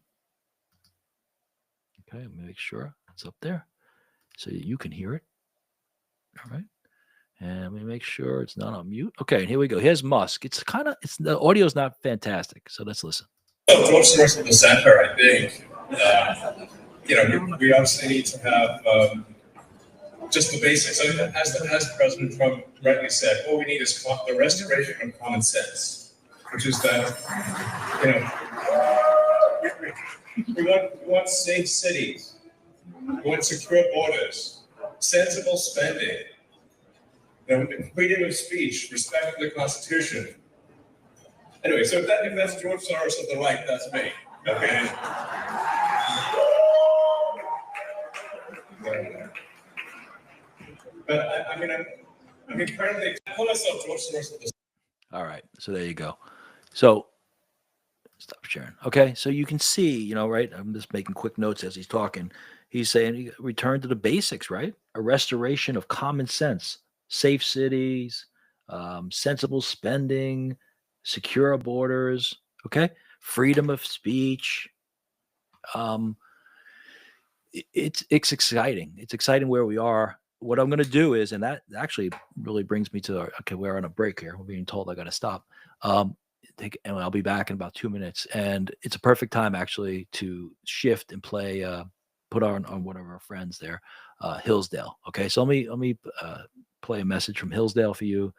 Okay, let me make sure it's up there so you can hear it. All right. And let me make sure it's not on mute. Okay, and here we go. Here's Musk. The audio is not fantastic, so let's listen. So George Soros at the center, I think. We obviously need to have just the basics. So as President Trump rightly said, all we need is the restoration of common sense, which is that, we want safe cities, we want secure borders, sensible spending, freedom of speech, respect for the Constitution. Anyway, so if that's George Soros of the right, that's me. Okay. But currently, I call myself George Soros of the. All right, so there you go. So stop sharing. Okay, so you can see, right? I'm just making quick notes as he's talking. He's saying return to the basics, right? A restoration of common sense, safe cities, sensible spending, secure borders. Okay, freedom of speech. It's exciting. It's exciting where we are. What I'm going to do is, and that actually really brings me to okay, we're on a break here. We're being told I got to stop. And I'll be back in about 2 minutes. And it's a perfect time actually to shift and play, put on one of our friends there, Hillsdale. Okay, so let me play a message from Hillsdale for you.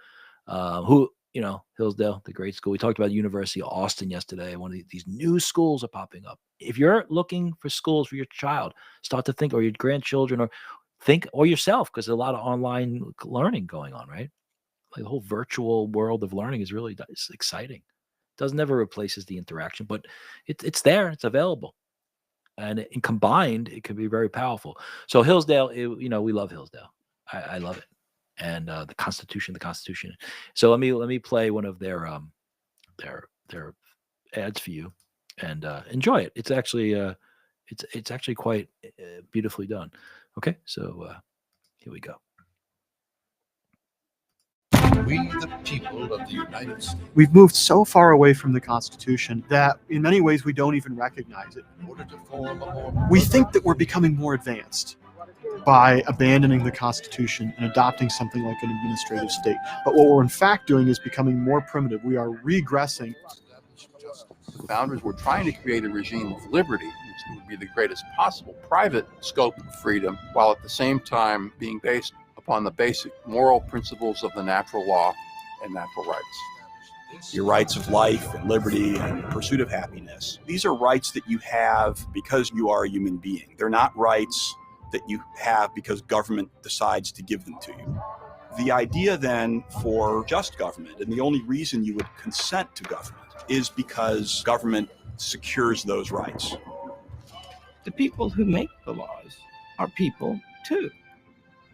Hillsdale, the great school. We talked about University of Austin yesterday. One of these new schools are popping up. If you're looking for schools for your child, start to think, or your grandchildren, or think, or yourself, because there's a lot of online learning going on, right? Like the whole virtual world of learning is really exciting. Doesn't never replaces the interaction, but it's there, it's available, and combined, it can be very powerful. So Hillsdale, we love Hillsdale. I love it, and the Constitution. So let me play one of their ads for you, and enjoy it. It's actually it's actually quite beautifully done. Okay, so here we go. We, the people of the United States. We've moved so far away from the Constitution that in many ways we don't even recognize it. In order to form a more We think that we're becoming more advanced by abandoning the Constitution and adopting something like an administrative state. But what we're in fact doing is becoming more primitive. We are regressing. The founders were trying to create a regime of liberty, which would be the greatest possible private scope of freedom, while at the same time being based upon the basic moral principles of the natural law and natural rights. Your rights of life and liberty and pursuit of happiness. These are rights that you have because you are a human being. They're not rights that you have because government decides to give them to you. The idea then for just government, and the only reason you would consent to government, is because government secures those rights. The people who make the laws are people too.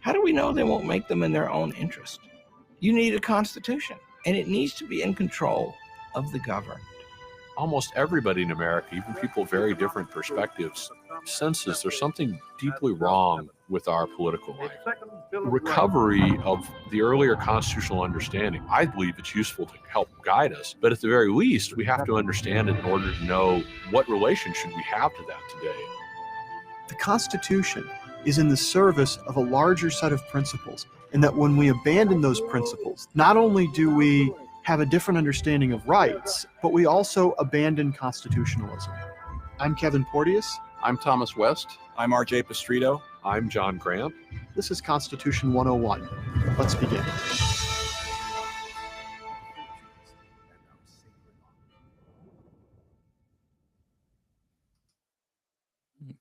How do we know they won't make them in their own interest? You need a constitution, and it needs to be in control of the governed. Almost everybody in America, even people with very different perspectives, senses there's something deeply wrong with our political life. Recovery of the earlier constitutional understanding, I believe it's useful to help guide us, but at the very least, we have to understand it in order to know what relation should we have to that today. The Constitution is in the service of a larger set of principles, and that when we abandon those principles, not only do we have a different understanding of rights, but we also abandon constitutionalism. I'm Kevin Porteous. I'm Thomas West. I'm RJ Pastrito. I'm John Grant. This is Constitution 101. Let's begin.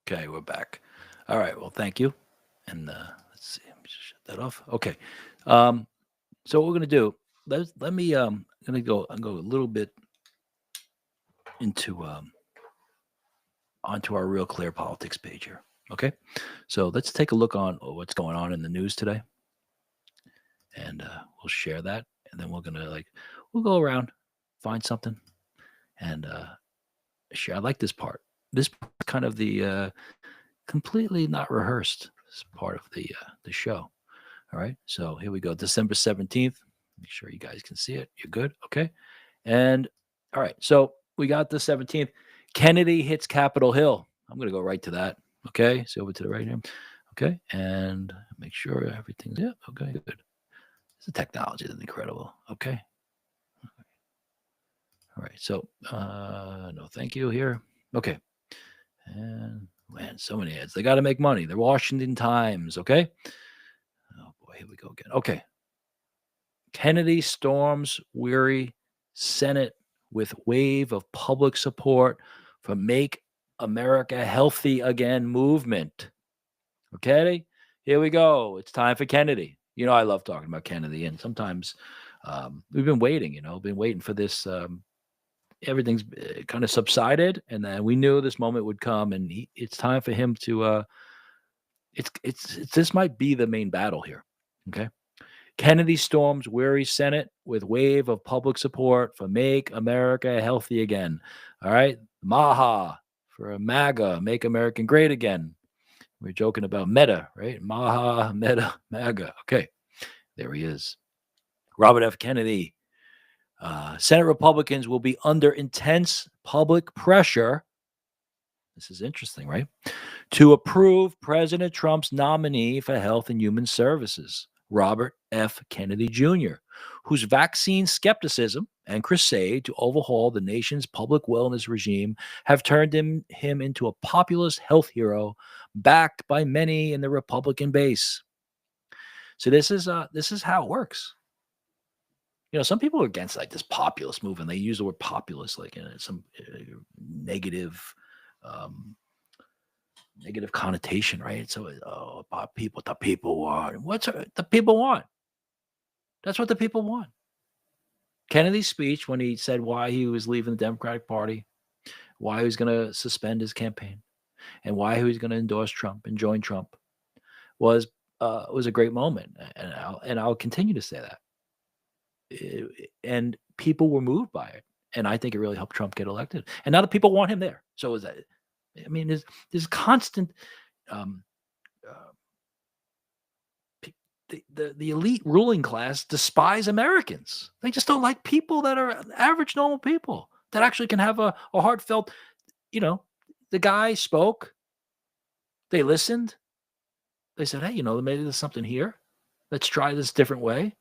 Okay, we're back. All right, well, thank you. And let's see, let me just shut that off. Okay. So what we're gonna do, let me I'm gonna go a little bit into onto our Real Clear Politics page here. Okay. So let's take a look on what's going on in the news today. And we'll share that. And then we're gonna we'll go around, find something, and share. I like this part. This kind of the completely not rehearsed part of the show. All right, so here we go. December 17th. Make sure you guys can see it. You're good, okay? And all right, so we got the 17th. Kennedy hits Capitol Hill. I'm gonna go right to that. Okay, so over to the right here. Okay, and make sure everything's okay, good. The technology is incredible. Okay. All right. So, no, thank you here. Okay. And man, so many ads. They got to make money. The Washington Times. Okay. Oh boy, here we go again. Okay. Kennedy storms weary Senate with wave of public support for Make America Healthy Again movement. Okay. Here we go. It's time for Kennedy. You know, I love talking about Kennedy, and sometimes we've been waiting, been waiting for this. Everything's kind of subsided, and then we knew this moment would come, and it's time for him to. It's this might be the main battle here. Okay, Kennedy storms weary Senate with wave of public support for Make America Healthy Again. All right, Maha for MAGA, Make America Great Again. We're joking about Meta, right? Maha, Meta, MAGA. Okay, there he is. Robert F. Kennedy. Senate Republicans will be under intense public pressure. This is interesting, right? To approve President Trump's nominee for Health and Human Services, Robert F. Kennedy Jr., whose vaccine skepticism and crusade to overhaul the nation's public wellness regime have turned him into a populist health hero backed by many in the Republican base. So this is how it works. Some people are against like this populist movement. They use the word populist like in some negative connotation, right? So, about people, what the people want. What's the people want? That's what the people want. Kennedy's speech when he said why he was leaving the Democratic Party, why he was going to suspend his campaign, and why he was going to endorse Trump and join Trump was a great moment, and I'll continue to say that. And people were moved by it, and I think it really helped Trump get elected. And now the people want him there. So is that? I mean, there's constant. The elite ruling class despise Americans. They just don't like people that are average, normal people that actually can have a heartfelt. The guy spoke. They listened. They said, "Hey, maybe there's something here. Let's try this different way."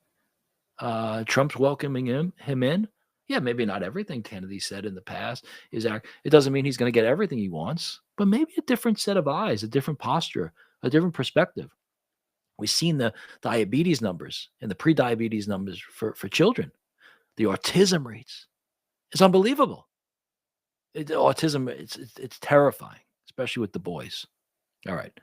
Trump's welcoming him in. Yeah, maybe not everything Kennedy said in the past is it doesn't mean he's going to get everything he wants, but maybe a different set of eyes, a different posture, a different perspective. We've seen the diabetes numbers and the pre-diabetes numbers for children. The autism rates. It's unbelievable. Autism, it's terrifying, especially with the boys. All right.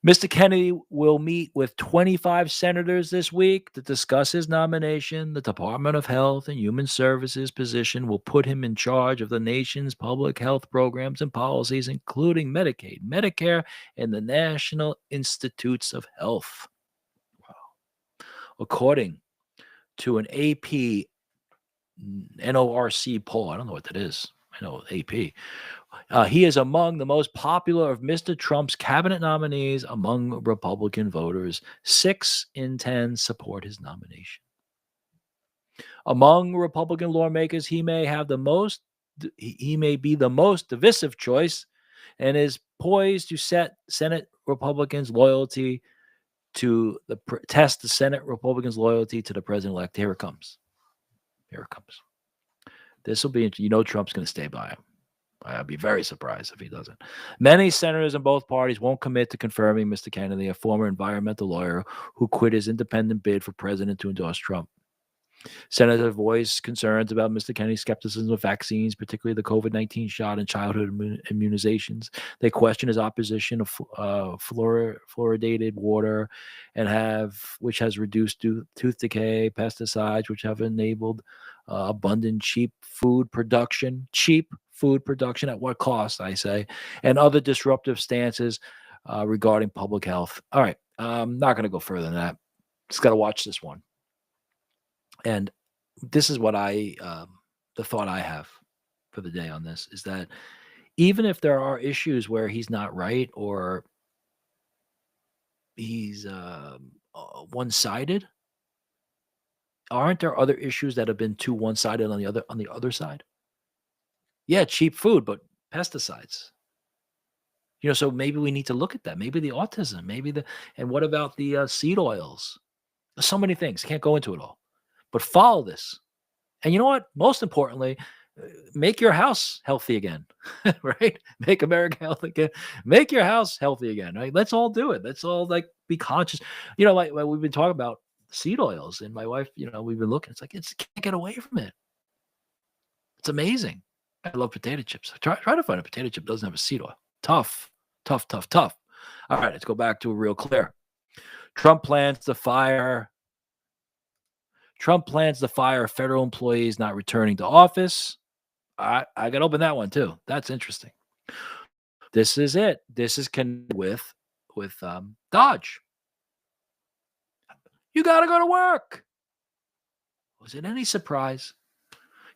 Mr. Kennedy will meet with 25 senators this week to discuss his nomination. The Department of Health and Human Services position will put him in charge of the nation's public health programs and policies, including Medicaid, Medicare, and the National Institutes of Health. Wow. According to an AP NORC poll, I don't know what that is. I know AP. He is among the most popular of Mr. Trump's cabinet nominees among Republican voters. 6 in 10 support his nomination. Among Republican lawmakers, he may be the most divisive choice and is poised to set Senate Republicans' loyalty to test the Senate Republicans' loyalty to the president-elect. Here it comes. This will be, Trump's going to stay by him. I'd be very surprised if he doesn't. Many senators in both parties won't commit to confirming Mr. Kennedy, a former environmental lawyer who quit his independent bid for president to endorse Trump. Senators voiced concerns about Mr. Kennedy's skepticism of vaccines, particularly the COVID-19 shot and childhood immunizations. They question his opposition of fluoridated water, which has reduced tooth decay, pesticides, which have enabled abundant cheap food production at what cost, I say, and other disruptive stances regarding public health. All right, I'm not going to go further than that. Just got to watch this one. And this is what the thought I have for the day on this is that even if there are issues where he's not right or he's one-sided, aren't there other issues that have been too one-sided on the other side? Yeah, cheap food, but pesticides. So maybe we need to look at that. Maybe the autism, and what about the seed oils? There's so many things. Can't go into it all. But follow this And you know what? Most importantly, make your house healthy again, right? Make America healthy again. Make your house healthy again, right? Let's all do it. Let's all like be conscious. Like we've been talking about seed oils, and my wife, we've been looking. It's like can't get away from it. It's amazing. I love potato chips. I try to find a potato chip that doesn't have a seed oil. Tough. All right, let's go back to a real clear. Trump plans to fire federal employees not returning to office. I got to open that one too. That's interesting. This is it. This is connected with DOGE. You got to go to work. Was it any surprise?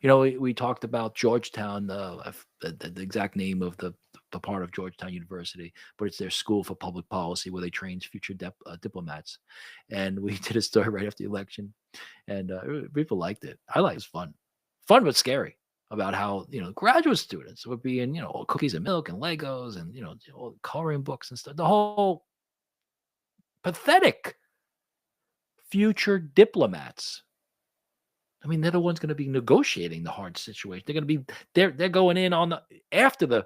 We talked about Georgetown, the exact name of the part of Georgetown University, but it's their school for public policy where they train future diplomats. And we did a story right after the election, and people liked it. I liked it. It was fun but scary, about how graduate students would be in cookies and milk and Legos and all the coloring books and stuff. The whole pathetic future diplomats. I mean, they're the ones going to be negotiating the hard situation. They're going to be they're going in on after the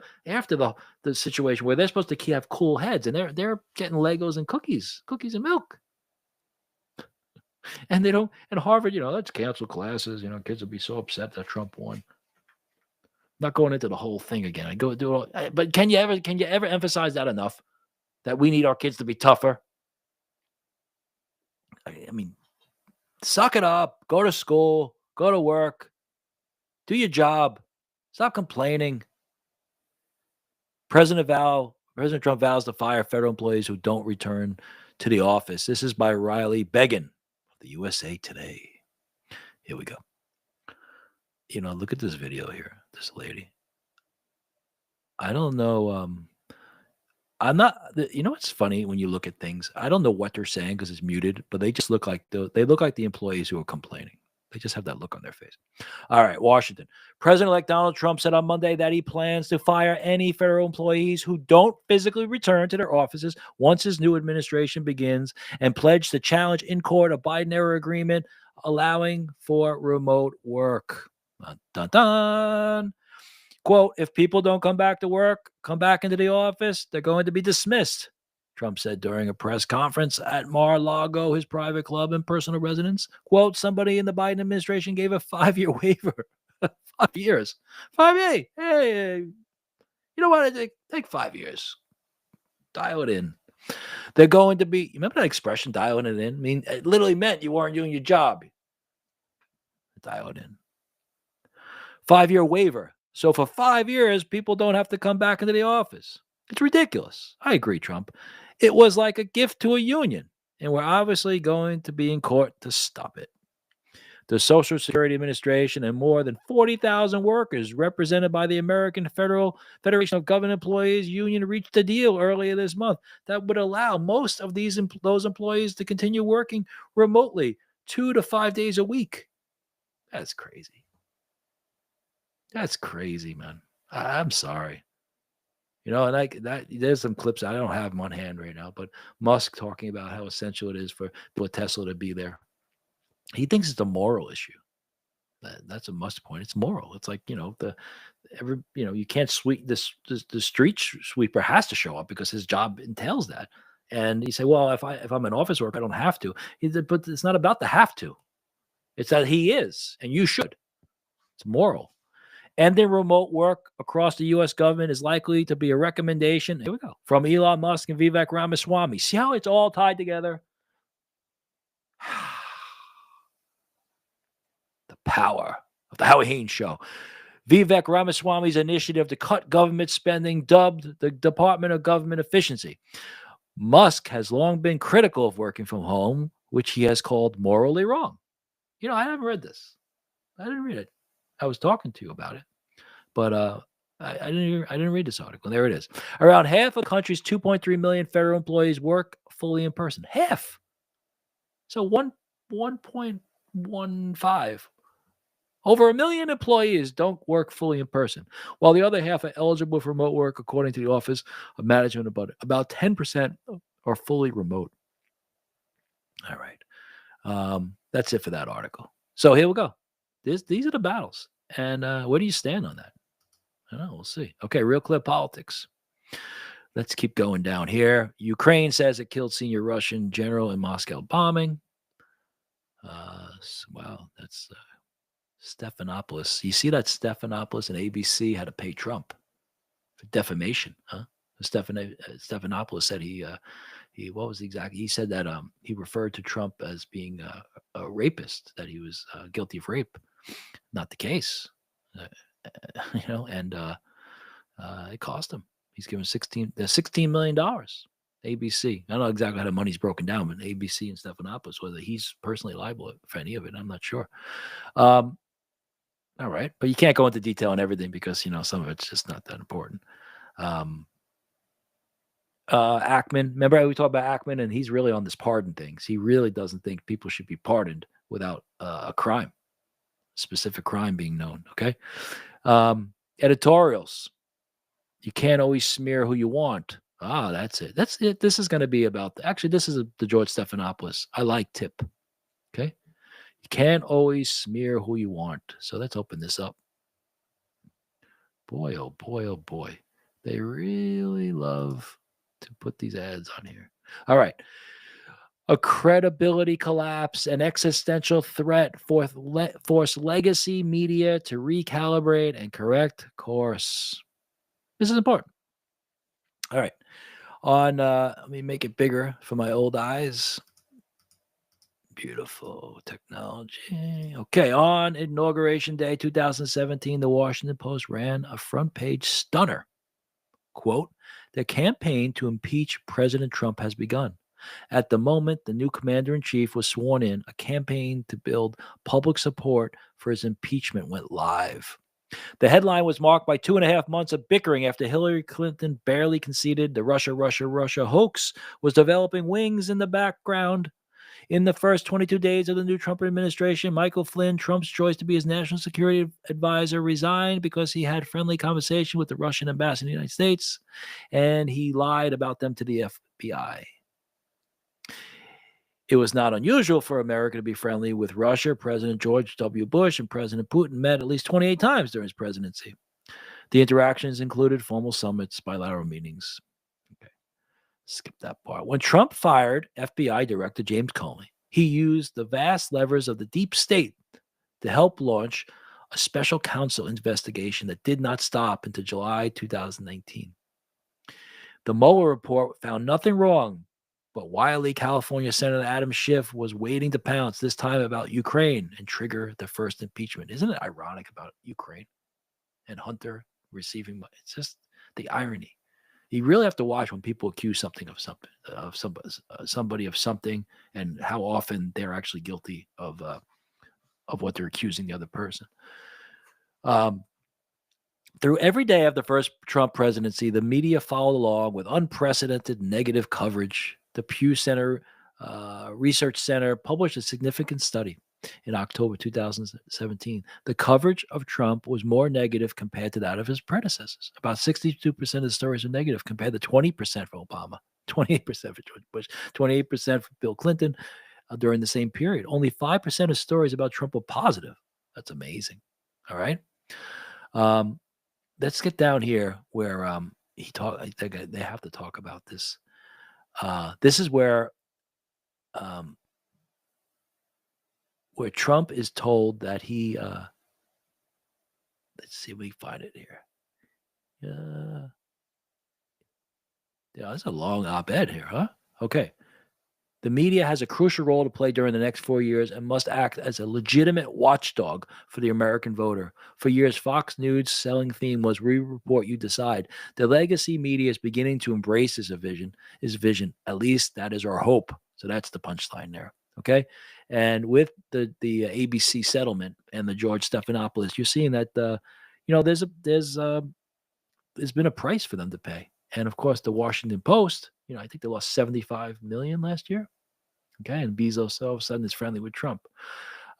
situation where they're supposed to have cool heads, and they're getting Legos and cookies and milk. And they don't. And Harvard, let's cancel classes. Kids will be so upset that Trump won. Not going into the whole thing again. I go do it, but can you ever emphasize that enough? That we need our kids to be tougher. I mean, suck it up. Go to school. Go to work. Do your job. Stop complaining. President Trump vows to fire federal employees who don't return to the office. This is by Riley Beggin of the USA Today. Here we go. Look at this video here. This lady. I don't know. I'm not. It's funny when you look at things. I don't know what they're saying because it's muted, but they just look like the employees who are complaining. They just have that look on their face. All right, Washington. President-elect Donald Trump said on Monday that he plans to fire any federal employees who don't physically return to their offices once his new administration begins, and pledged to challenge in court a Biden-era agreement allowing for remote work. Dun, dun, dun. Quote, if people don't come back to work, come back into the office, they're going to be dismissed, Trump said during a press conference at Mar-a-Lago, his private club and personal residence. Quote, somebody in the Biden administration gave a 5-year waiver. 5 years. 5 years. Hey, you know what? Take 5 years. Dial it in. They're going to be, you remember that expression, dialing it in? I mean, it literally meant you weren't doing your job. Dial it in. 5-year waiver. So for 5 years, people don't have to come back into the office. It's ridiculous. I agree, Trump. It was like a gift to a union, and we're obviously going to be in court to stop it. The Social Security Administration and more than 40,000 workers represented by the American Federation of Government Employees Union reached a deal earlier this month that would allow most of those employees to continue working remotely 2 to 5 days a week. That's crazy. That's crazy, man. I'm sorry. And there's some clips. I don't have them on hand right now, but Musk talking about how essential it is for Tesla to be there. He thinks it's a moral issue. That's a Musk point. It's moral. It's like, you can't sweep this. The street sweeper has to show up because his job entails that. And you say, well, if I'm in office work, I don't have to. But it's not about the have to. It's that he is, and you should. It's moral. Ending remote work across the U.S. government is likely to be a recommendation. Here we go. From Elon Musk and Vivek Ramaswamy. See how it's all tied together? The power of the Hain show. Vivek Ramaswamy's initiative to cut government spending, dubbed the Department of Government Efficiency. Musk has long been critical of working from home, which he has called morally wrong. I haven't read this. I didn't read it. I was talking to you about it, but I didn't read this article. There it is. Around half of the country's 2.3 million federal employees work fully in person. Half. So 1.15. Over 1 million employees don't work fully in person, while the other half are eligible for remote work, according to the Office of Management. About 10% are fully remote. All right. That's it for that article. So here we go. These are the battles. And where do you stand on that? I don't know. We'll see. Okay, Real Clear Politics. Let's keep going down here. Ukraine says it killed senior Russian general in Moscow bombing. Wow, that's Stephanopoulos. You see that Stephanopoulos and ABC had to pay Trump for defamation, huh? Stephanopoulos said he what was the exact? He said that he referred to Trump as being a rapist, that he was guilty of rape. Not the case, and it cost him. He's given $16 million. ABC. I don't know exactly how the money's broken down, but ABC and Stephanopoulos, whether he's personally liable for any of it, I'm not sure. All right, but you can't go into detail on everything because some of it's just not that important. Ackman, remember we talked about Ackman, and he's really on this pardon things. He really doesn't think people should be pardoned without a crime, specific crime being known. Okay, editorials. You can't always smear who you want. That's it. That's it. This is going to be about. Actually, this is the George Stephanopoulos. I like tip. Okay, you can't always smear who you want. So let's open this up. Boy, oh boy, oh boy, they really love to put these ads on here. All right. A credibility collapse, an existential threat force legacy media to recalibrate and correct course. This is important. All right. Let me make it bigger for my old eyes. Beautiful technology. Okay. On Inauguration Day 2017, the Washington Post ran a front page stunner. Quote, the campaign to impeach President Trump has begun. At the moment the new commander-in-chief was sworn in, a campaign to build public support for his impeachment went live. The headline was marked by 2.5 months of bickering after Hillary Clinton barely conceded the Russia hoax was developing wings in the background. In the first 22 days of the new Trump administration, Michael Flynn, Trump's choice to be his national security advisor, resigned because he had friendly conversation with the Russian ambassador in the United States, and he lied about them to the FBI. It was not unusual for America to be friendly with Russia. President George W. Bush and President Putin met at least 28 times during his presidency. The interactions included formal summits, bilateral meetings. Okay, skip that part. When Trump fired FBI Director James Comey, he used the vast levers of the deep state to help launch a special counsel investigation that did not stop until July 2019. The Mueller report found nothing wrong, but wily California Senator Adam Schiff was waiting to pounce, this time about Ukraine, and trigger the first impeachment. Isn't it ironic about Ukraine and Hunter receiving money? It's just the irony. You really have to watch when people accuse somebody of something, and how often they're actually guilty of what they're accusing the other person. Through every day of the first Trump presidency, the media followed along with unprecedented negative coverage. The Pew Center Research Center published a significant study in October 2017. The coverage of Trump was more negative compared to that of his predecessors. About 62% of the stories were negative compared to 20% for Obama, 28% for George Bush, 28% for Bill Clinton during the same period. Only 5% of stories about Trump were positive. That's amazing. All right. Let's get down here where they have to talk about this. This is where Trump is told that he let's see if we find it here. Yeah, that's a long op-ed here, huh? Okay. The media has a crucial role to play during the next 4 years and must act as a legitimate watchdog for the American voter. For years, Fox News' selling theme was "We report, you decide." The legacy media is beginning to embrace his vision. At least that is our hope. So that's the punchline there. Okay. And with the ABC settlement and the George Stephanopoulos, you're seeing that there's been a price for them to pay. And of course, the Washington Post, I think they lost 75 million last year. Okay, and Bezos all of a sudden is friendly with Trump.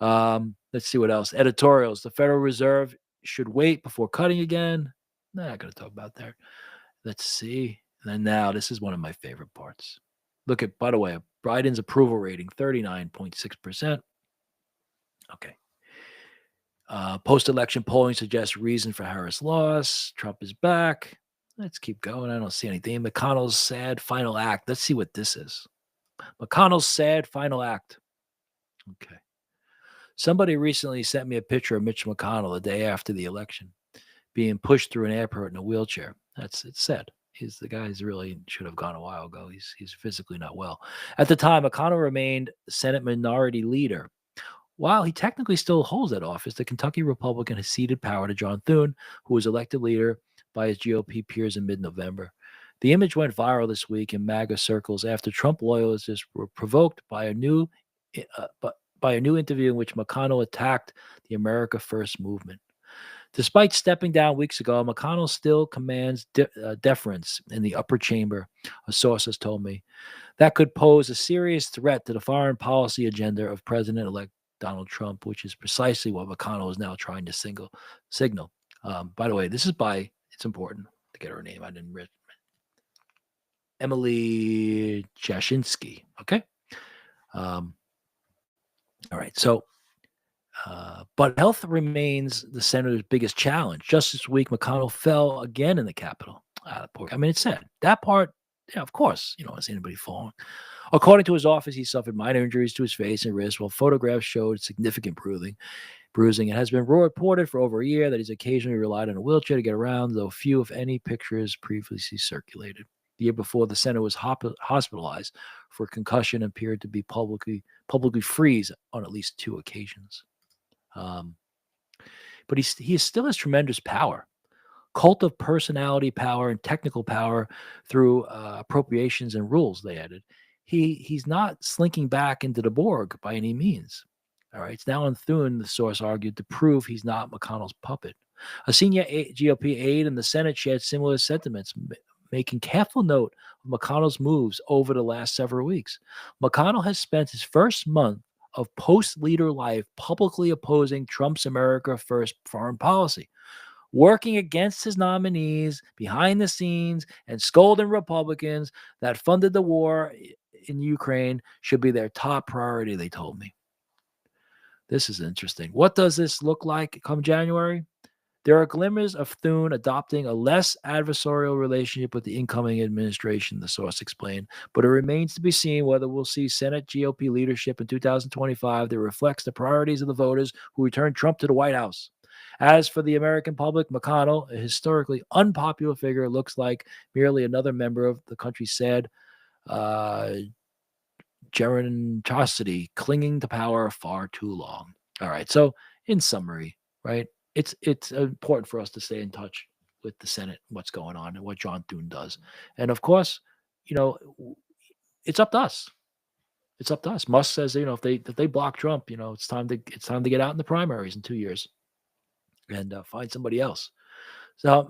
Let's see what else. Editorials. The Federal Reserve should wait before cutting again. Not going to talk about that. Let's see. And then now, this is one of my favorite parts. Look at, by the way, Biden's approval rating, 39.6%. Okay. Post-election polling suggests reason for Harris' loss. Trump is back. Let's keep going. I don't see anything. McConnell's sad final act. Let's see what this is. McConnell's sad final act. Okay. Somebody recently sent me a picture of Mitch McConnell the day after the election, being pushed through an airport in a wheelchair. It's sad. The guy's really should have gone a while ago. He's physically not well. At the time, McConnell remained Senate Minority Leader. While he technically still holds that office, the Kentucky Republican has ceded power to John Thune, who was elected leader by his GOP peers in mid-November. The image went viral this week in MAGA circles after Trump loyalists were provoked by a new interview in which McConnell attacked the America First movement. Despite stepping down weeks ago, McConnell still commands deference in the upper chamber, a source has told me. That could pose a serious threat to the foreign policy agenda of President-elect Donald Trump, which is precisely what McConnell is now trying to signal. By the way, it's important to get her name. I didn't read Emily Jashinsky. Okay. All right. So, but health remains the senator's biggest challenge. Just this week, McConnell fell again in the Capitol. I mean, it's sad. That part, yeah, of course, you don't see anybody falling. According to his office, he suffered minor injuries to his face and wrist, while photographs showed significant bruising. It has been reported for over a year that he's occasionally relied on a wheelchair to get around, though few, if any, pictures previously circulated. The year before, the senator was hospitalized for concussion and appeared to be publicly freeze on at least 2 occasions. But he still has tremendous power. Cult of personality power and technical power through appropriations and rules, they added. He's not slinking back into the Borg by any means. All right. It's now on Thune, the source argued, to prove he's not McConnell's puppet. A senior GOP aide in the Senate shared similar sentiments, making careful note of McConnell's moves over the last several weeks. McConnell has spent his first month of post-leader life publicly opposing Trump's America First foreign policy, working against his nominees behind the scenes and scolding Republicans that funded the war in Ukraine should be their top priority, they told me. This is interesting. What does this look like come January? There are glimmers of Thune adopting a less adversarial relationship with the incoming administration, the source explained, but it remains to be seen whether we'll see Senate GOP leadership in 2025 that reflects the priorities of the voters who returned Trump to the White House. As for the American public, McConnell, a historically unpopular figure, looks like merely another member of the country's sad gerontocity, clinging to power far too long. All right. So, in summary, right, it's important for us to stay in touch with the Senate, what's going on, and what John Thune does, and of course, it's up to us. It's up to us. Musk says, if they block Trump, it's time to get out in the primaries in 2 years and find somebody else. So,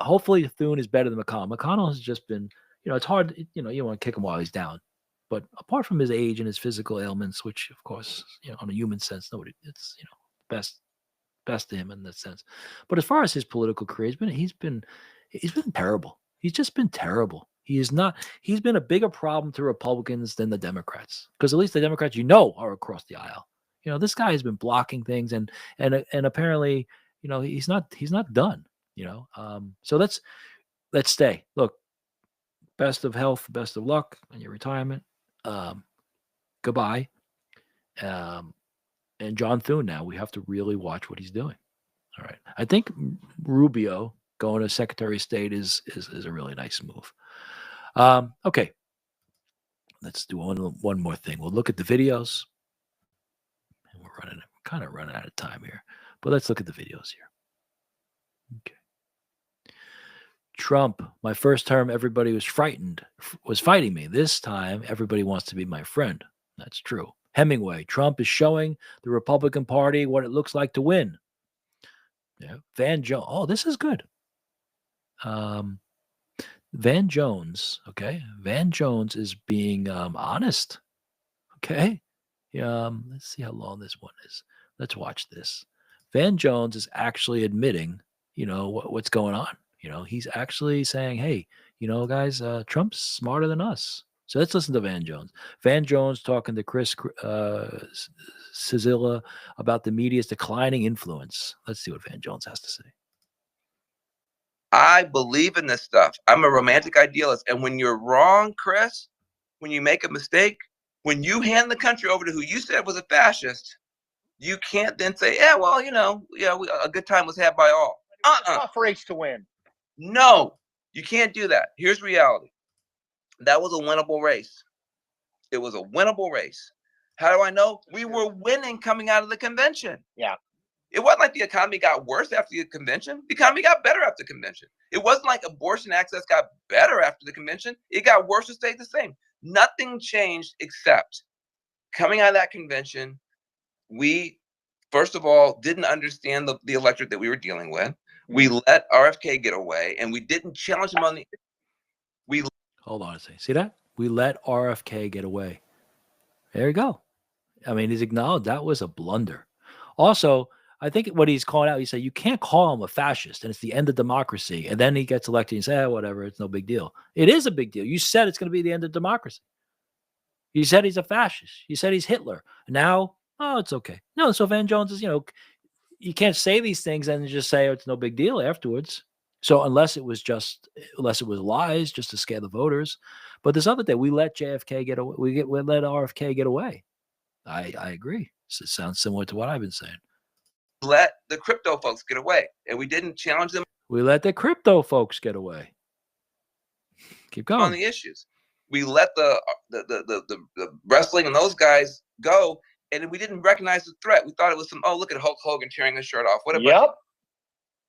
hopefully Thune is better than McConnell. McConnell has just been, it's hard, you want to kick him while he's down. But apart from his age and his physical ailments, which of course, on a human sense, it's, best to him in that sense. But as far as his political career, he's been terrible. He's just been terrible. He's been a bigger problem to Republicans than the Democrats, because at least the Democrats, are across the aisle. This guy has been blocking things and apparently, he's not done, so let's stay. Look, best of health, best of luck in your retirement. Goodbye. And John Thune, now we have to really watch what he's doing. All right. I think Rubio going to Secretary of State is a really nice move. Okay. Let's do one more thing. We'll look at the videos. And we're kind of running out of time here. But let's look at the videos here. Okay. Trump, my first term, everybody was fighting me. This time, everybody wants to be my friend. That's true. Hemingway, Trump is showing the Republican Party what it looks like to win. Yeah. Van Jones. Oh, this is good. Van Jones. Okay. Van Jones is being honest. Okay. Let's see how long this one is. Let's watch this. Van Jones is actually admitting, what's going on. He's actually saying, hey, guys, Trump's smarter than us. So let's listen to Van Jones. Van Jones talking to Chris Cizilla about the media's declining influence. Let's see what Van Jones has to say. I believe in this stuff. I'm a romantic idealist. And when you're wrong, Chris, when you make a mistake, when you hand the country over to who you said was a fascist, you can't then say, yeah, well, a good time was had by all. Tough race to win. No, you can't do that. Here's reality. That was a winnable race. It was a winnable race. How do I know? We were winning coming out of the convention. Yeah. It wasn't like the economy got worse after the convention. The economy got better after the convention. It wasn't like abortion access got better after the convention. It got worse or stayed the same. Nothing changed except coming out of that convention, we, first of all, didn't understand the electorate that we were dealing with. We let RFK get away, and we didn't challenge him on the... Hold on a second. See that? We let RFK get away. There you go. I mean, he's acknowledged that was a blunder. Also, I think what he's calling out, he said, you can't call him a fascist and it's the end of democracy. And then he gets elected and says, whatever, it's no big deal. It is a big deal. You said it's going to be the end of democracy. You said he's a fascist. You said he's Hitler. Now, oh, it's okay. No, so Van Jones is, you can't say these things and just say, oh, it's no big deal afterwards. So unless it was lies just to scare the voters. But this other thing, we let JFK get away. We let RFK get away. I agree. It sounds similar to what I've been saying. Let the crypto folks get away, and we didn't challenge them. We let the crypto folks get away. Keep going on the issues. We let the wrestling and those guys go, and we didn't recognize the threat. We thought it was look at Hulk Hogan tearing his shirt off. What about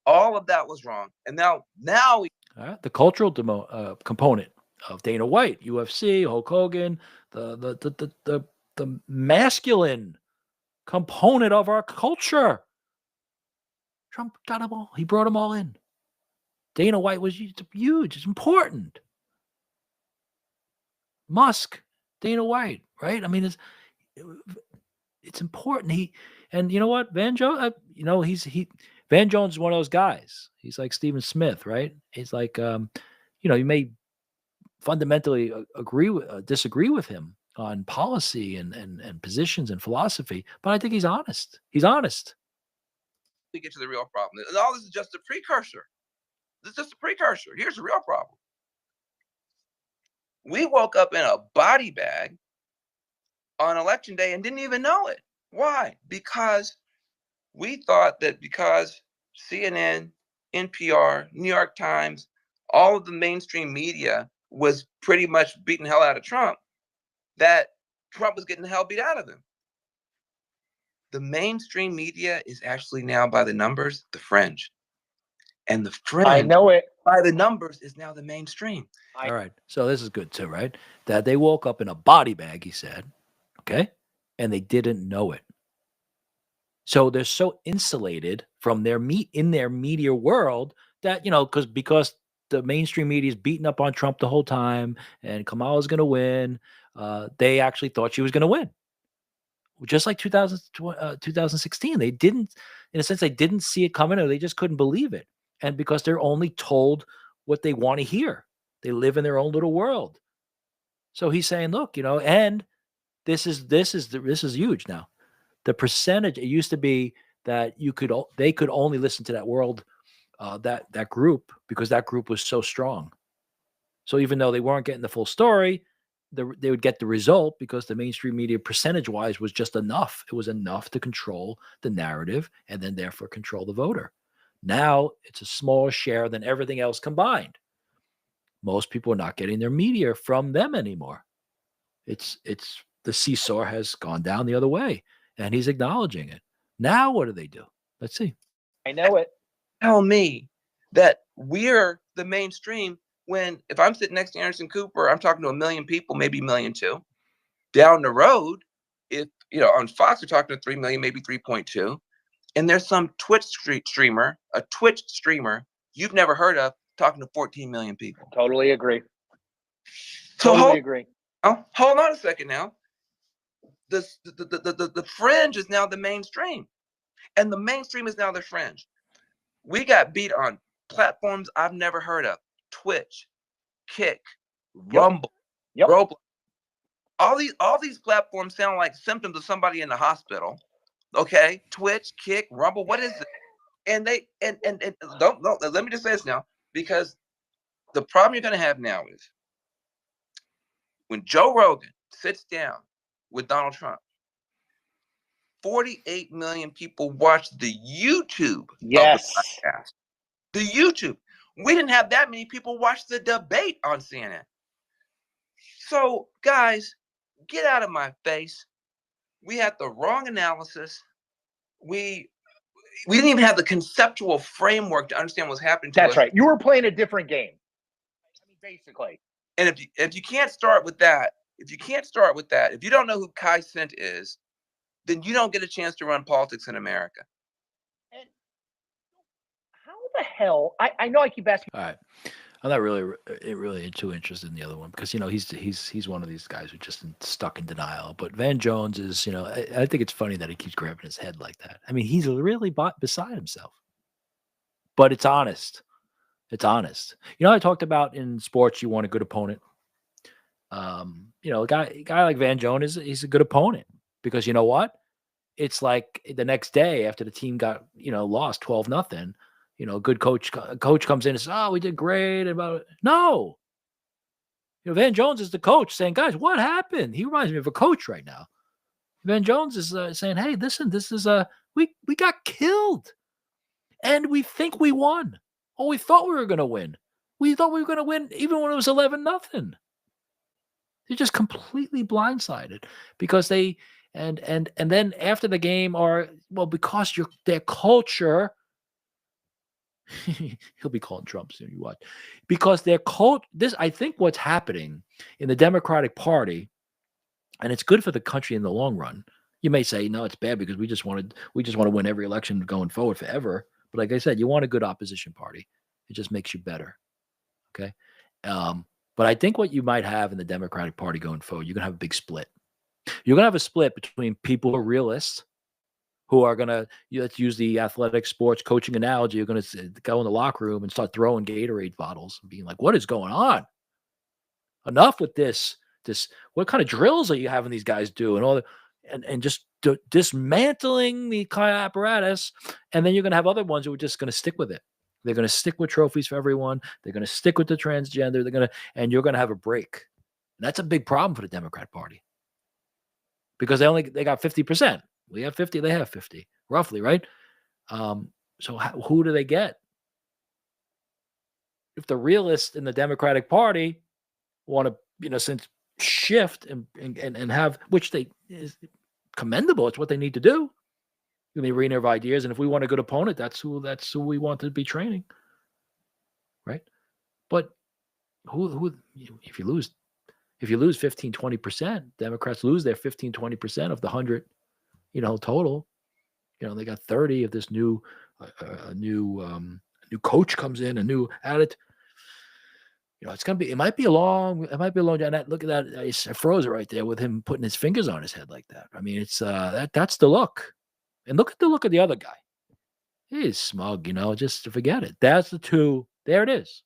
all of that was wrong. And now the cultural component of Dana White, UFC, Hulk Hogan, the masculine component of our culture. Trump got them all. He brought them all in. Dana White was huge. It's important. Musk, Dana White, right? I mean, it's important. And you know what, Van Jones, Van Jones is one of those guys. He's like Stephen Smith, right? He's like, you may fundamentally disagree with him on policy and positions and philosophy, but I think he's honest. He's honest. We get to the real problem. And all this is just a precursor. This is just a precursor. Here's the real problem. We woke up in a body bag on election day and didn't even know it. Why? Because we thought that because CNN, NPR, New York Times, all of the mainstream media was pretty much beating the hell out of Trump, that Trump was getting the hell beat out of him. The mainstream media is actually now, by the numbers, the fringe. And the fringe, I know it, by the numbers, is now the mainstream. All right. So this is good too, right? That they woke up in a body bag, he said, okay? And they didn't know it. So they're so insulated from their media world that, because the mainstream media is beating up on Trump the whole time and Kamala's going to win, they actually thought she was going to win. Just like 2016, they didn't, in a sense, they didn't see it coming, or they just couldn't believe it. And because they're only told what they want to hear, they live in their own little world. So he's saying, look, and this is huge now. The percentage, it used to be that they could only listen to that world, that group, because that group was so strong. So even though they weren't getting the full story, they would get the result because the mainstream media percentage-wise was just enough. It was enough to control the narrative and then therefore control the voter. Now it's a smaller share than everything else combined. Most people are not getting their media from them anymore. It's the seesaw has gone down the other way, and he's acknowledging it. Now what do? Let's see. I know it. Tell me that we're the mainstream when, if I'm sitting next to Anderson Cooper, I'm talking to 1 million people, maybe 1.2 million. Down the road, if on Fox, we're talking to 3 million, maybe 3.2. And there's some Twitch streamer you've never heard of, talking to 14 million people. Totally agree. So totally agree. Hold on a second now. The fringe is now the mainstream, and the mainstream is now the fringe. We got beat on platforms I've never heard of: Twitch, Kick, Rumble, Roblox. All these platforms sound like symptoms of somebody in the hospital. Okay, Twitch, Kick, Rumble, what is it? And they and don't let me just say this now, because the problem you're going to have now is when Joe Rogan sits down with Donald Trump, 48 million people watch the YouTube of the podcast. The YouTube. We didn't have that many people watch the debate on CNN. So, guys, get out of my face. We had the wrong analysis. We didn't even have the conceptual framework to understand what's happening to us. That's right. You were playing a different game. I mean, basically. And if you can't start with that, if you don't know who Kai Cent is, then you don't get a chance to run politics in America. And how the hell? I know I keep asking. All right. I'm not really too interested in the other one because, you know, he's one of these guys who's just stuck in denial. But Van Jones is, you know, I think it's funny that he keeps grabbing his head like that. I mean, he's really beside himself. But it's honest. It's honest. You know, I talked about in sports, you want a good opponent. You know, a guy like Van Jones he's a good opponent because you know what? It's like the next day after the team got, you know, lost 12-0. You know, a good coach comes in and says, "Oh, we did great." No. You know, Van Jones is the coach saying, "Guys, what happened?" He reminds me of a coach right now. Van Jones is saying, "Hey, listen, this is we got killed, and we think we won. Oh, we thought we were going to win. We thought we were going to win even when it was 11-0. They're just completely blindsided because they and then after the game because their culture." He'll be calling Trump soon. You watch, because their I think what's happening in the Democratic Party, and it's good for the country in the long run. You may say, no, it's bad because we just want to win every election going forward forever. But like I said, you want a good opposition party. It just makes you better. Okay. But I think what you might have in the Democratic Party going forward, you're gonna have a big split. You're gonna have a split between people who are realists, who are going to, let's use the athletic sports coaching analogy, you're going to go in the locker room and start throwing Gatorade bottles and being like, what is going on? Enough with this, what kind of drills are you having these guys do? And all that, and just dismantling the kind of apparatus. And then you're going to have other ones who are just going to stick with it. They're going to stick with trophies for everyone. They're going to stick with the transgender. And you're going to have a break. And that's a big problem for the Democrat Party because they got 50%. We have 50, they have 50, roughly, right? So who do they get? If the realists in the Democratic Party want to, you know, since shift and have, which is commendable, it's what they need to do. In the arena of ideas, and if we want a good opponent, that's who we want to be training, right? But who if you lose 15, 20%, Democrats lose their 15, 20% of the 100. You know, total, you know, they got 30 of this new coach comes in, a new added. You know, it might be a long journey. Look at that. I froze it right there with him putting his fingers on his head like that. I mean, it's that's the look. And look at the look of the other guy. He's smug, you know, just to forget it. That's the two. There it is.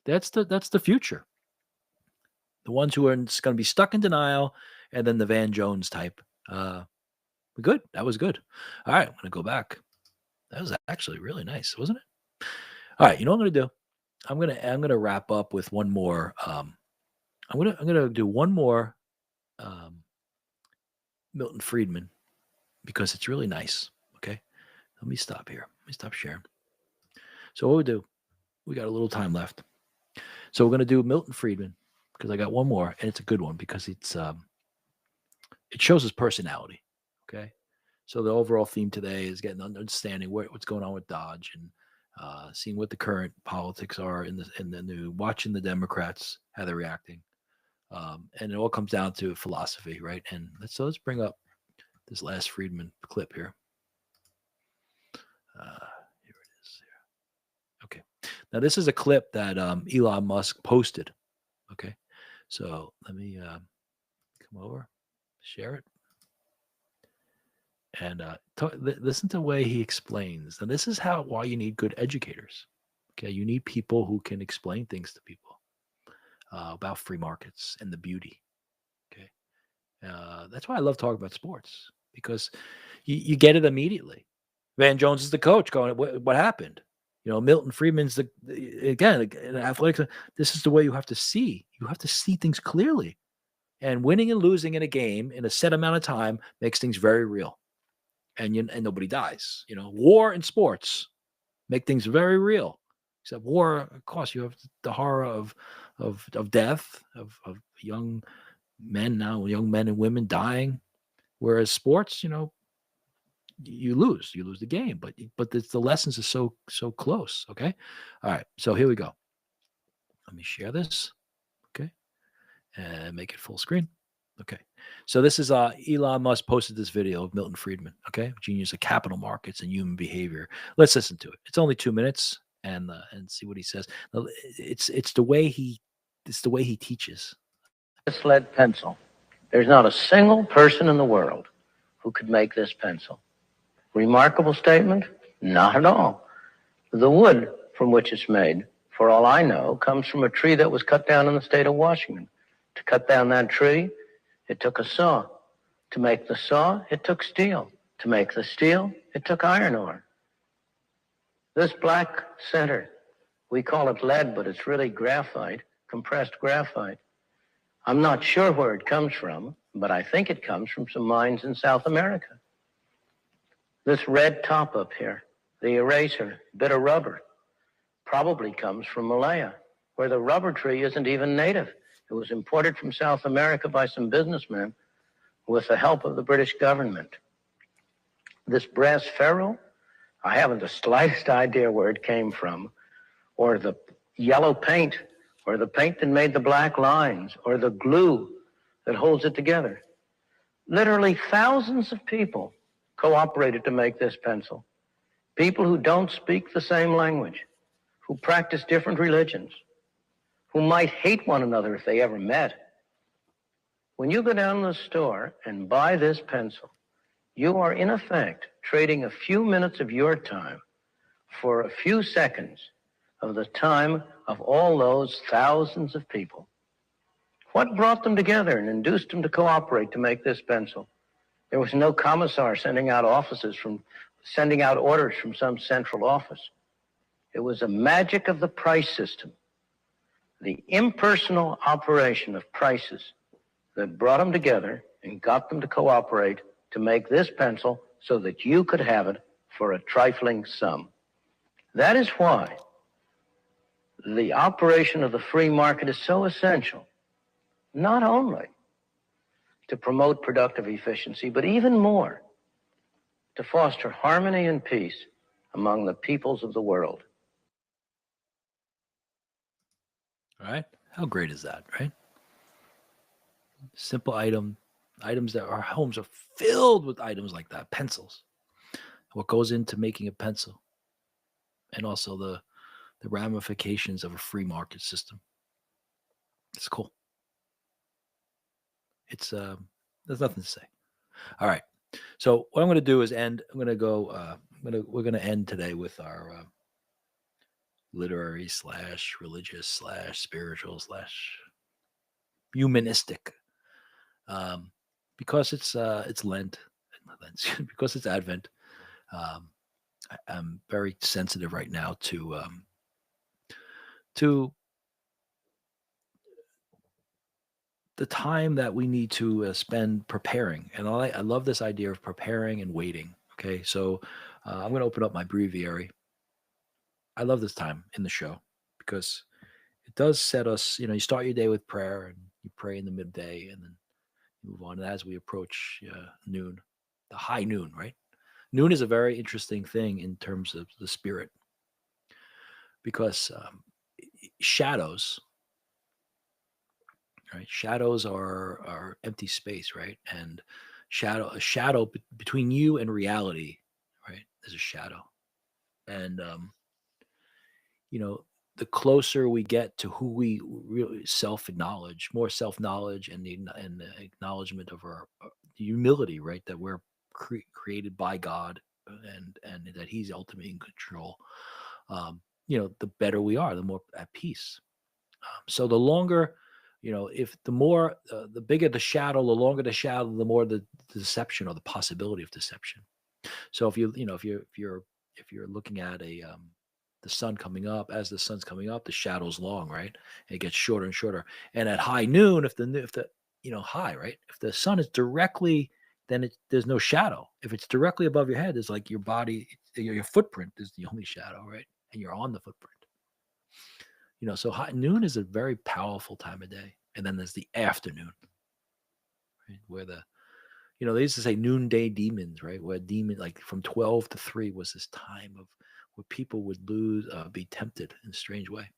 That's the future. The ones who are going to be stuck in denial, and then the Van Jones type. Good. That was good. All right, I'm going to go back. That was actually really nice, wasn't it? All right, you know what I'm going to do? I'm going to wrap up with one more. I'm going to do one more Milton Friedman because it's really nice. Okay, let me stop here. Let me stop sharing. So what we do? We got a little time left. So we're going to do Milton Friedman because I got one more, and it's a good one because it shows his personality. Okay, so the overall theme today is getting understanding what's going on with DOGE and seeing what the current politics are in the new, watching the Democrats, how they're reacting, and it all comes down to philosophy, right? And let's bring up this last Friedman clip here. Here it is. Here. Okay, now this is a clip that Elon Musk posted. Okay, so let me come over, share it. And listen to the way he explains. And this is why you need good educators. Okay, you need people who can explain things to people about free markets and the beauty. Okay, That's why I love talking about sports, because you get it immediately. Van Jones is the coach going, what happened? Milton Friedman's again, in athletics. This is the way you have to see. You have to see things clearly. And winning and losing in a game in a set amount of time makes things very real. And nobody dies. War and sports make things very real. Except war, of course, you have the horror of death, of young men and women dying. Whereas sports, you lose the game, but the lessons are so close. Okay. All right. So here we go. Let me share this. Okay. And make it full screen. Okay. So this is Elon Musk posted this video of Milton Friedman. Okay. Genius of capital markets and human behavior. Let's listen to it. It's only 2 minutes and see what he says. It's the way he teaches. This lead pencil. There's not a single person in the world who could make this pencil. Remarkable statement? Not at all. The wood from which it's made, for all I know, comes from a tree that was cut down in the state of Washington. To cut down that tree, it took a saw. To make the saw, it took steel. To make the steel, it took iron ore. This black center, we call it lead, but it's really graphite, compressed graphite. I'm not sure where it comes from, but I think it comes from some mines in South America. This red top up here, the eraser, bit of rubber, probably comes from Malaya, where the rubber tree isn't even native. It was imported from South America by some businessmen with the help of the British government. This brass ferrule, I haven't the slightest idea where it came from, or the yellow paint, or the paint that made the black lines, or the glue that holds it together. Literally thousands of people cooperated to make this pencil. People who don't speak the same language, who practice different religions, who might hate one another if they ever met. When you go down to the store and buy this pencil, you are in effect trading a few minutes of your time for a few seconds of the time of all those thousands of people. What brought them together and induced them to cooperate to make this pencil? There was no commissar sending out orders from some central office. It was a magic of the price system, the impersonal operation of prices that brought them together and got them to cooperate to make this pencil so that you could have it for a trifling sum. That is why the operation of the free market is so essential, not only to promote productive efficiency, but even more, to foster harmony and peace among the peoples of the world. All right. How great is that, right? Simple items that our homes are filled with items like that, pencils. What goes into making a pencil, and also the ramifications of a free market system. It's cool. It's there's nothing to say. All right. So what I'm going to do is end. We're going to end today with our literary / religious / spiritual / humanistic, because it's Lent, because it's Advent. I'm very sensitive right now to the time that we need to spend preparing. And I love this idea of preparing and waiting. Okay, so I'm going to open up my breviary. I love this time in the show because it does set us, you start your day with prayer and you pray in the midday and then you move on. And as we approach noon, the high noon, right? Noon is a very interesting thing in terms of the spirit because shadows, right? Shadows are empty space, right? And a shadow between you and reality, right? There's a shadow. And, the closer we get to who we really self-acknowledge, more self-knowledge and the acknowledgement of our humility, right? That we're created by God and that He's ultimately in control. The better we are, the more at peace. So the longer if the bigger the shadow, the longer the shadow, the more the deception or the possibility of deception. So if you're looking at the sun coming up, as the sun's coming up, the shadow's long, right? It gets shorter and shorter. And at high noon, if the high, right? If the sun is directly, then there's no shadow. If it's directly above your head, it's like your body, your footprint is the only shadow, right? And you're on the footprint. So high noon is a very powerful time of day. And then there's the afternoon, right? Where they used to say noonday demons, right? Where like from 12 to 3 was this time of where people would be tempted in a strange way.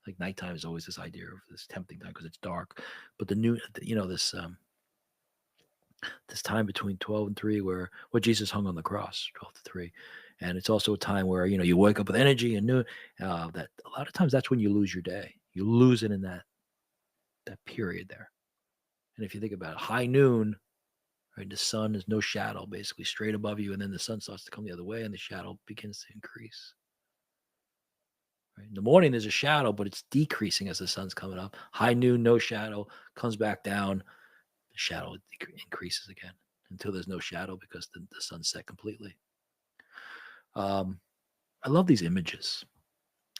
Like nighttime is always this idea of this tempting time because it's dark. But the noon, this time between 12 and 3 where Jesus hung on the cross, 12 to 3. And it's also a time where, you wake up with energy and noon. That a lot of times that's when you lose your day. You lose it in that period there. And if you think about it, high noon, right, the sun is no shadow, basically straight above you, and then the sun starts to come the other way, and the shadow begins to increase. Right? In the morning, there's a shadow, but it's decreasing as the sun's coming up. High noon, no shadow, comes back down, the shadow increases again until there's no shadow because the sun's set completely. I love these images.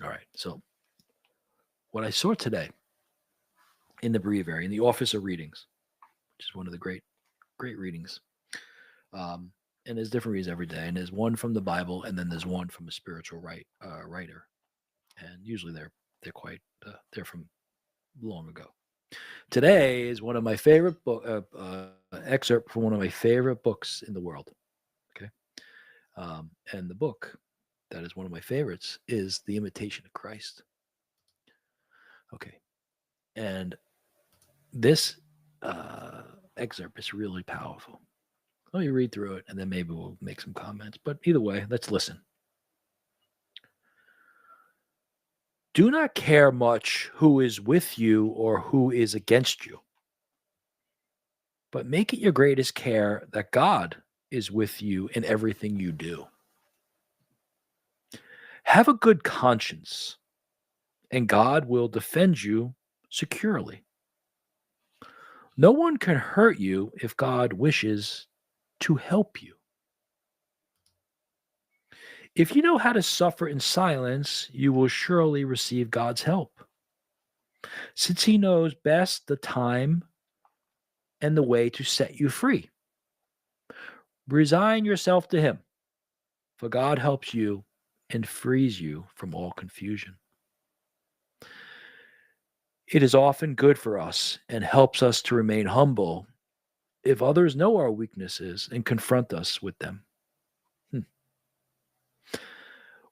All right, so what I saw today in the breviary, in the Office of Readings, which is one of the great readings, and there's different readings every day, and there's one from the Bible, and then there's one from a spiritual writer, and usually they're quite they're from long ago. Today is one of my favorite excerpt from one of my favorite books in the world. Okay, and the book that is one of my favorites is The Imitation of Christ. Okay, and this excerpt is really powerful. Let me read through it, and then maybe we'll make some comments. But either way, let's listen. Do not care much who is with you or who is against you, but make it your greatest care that God is with you in everything you do. Have a good conscience, and God will defend you securely. No one can hurt you if God wishes to help you. If you know how to suffer in silence, you will surely receive God's help, since He knows best the time and the way to set you free. Resign yourself to Him, for God helps you and frees you from all confusion. It is often good for us and helps us to remain humble if others know our weaknesses and confront us with them.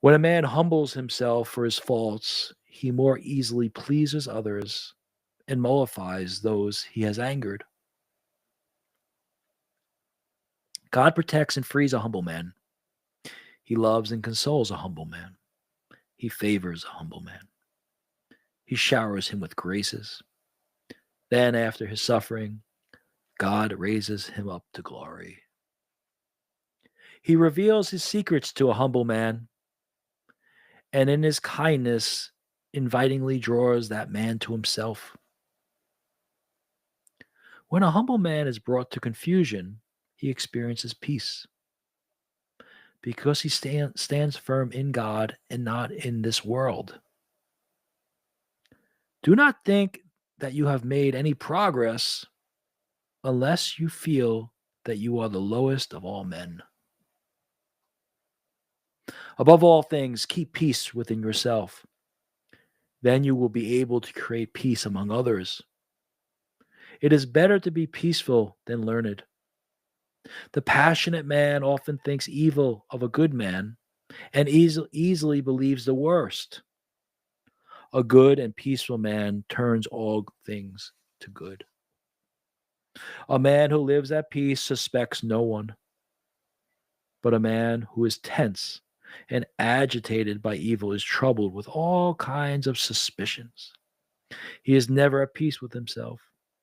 When a man humbles himself for his faults, he more easily pleases others and mollifies those he has angered. God protects and frees a humble man. He loves and consoles a humble man. He favors a humble man. He showers him with graces. Then, after his suffering, God raises him up to glory. He reveals his secrets to a humble man, and in his kindness, invitingly draws that man to himself. When a humble man is brought to confusion, he experiences peace, because he stands firm in God and not in this world. Do not think that you have made any progress unless you feel that you are the lowest of all men. Above all things, keep peace within yourself. Then you will be able to create peace among others. It is better to be peaceful than learned. The passionate man often thinks evil of a good man and easily believes the worst. A good and peaceful man turns all things to good. A man who lives at peace suspects no one, but a man who is tense and agitated by evil is troubled with all kinds of suspicions. He is never at peace with himself,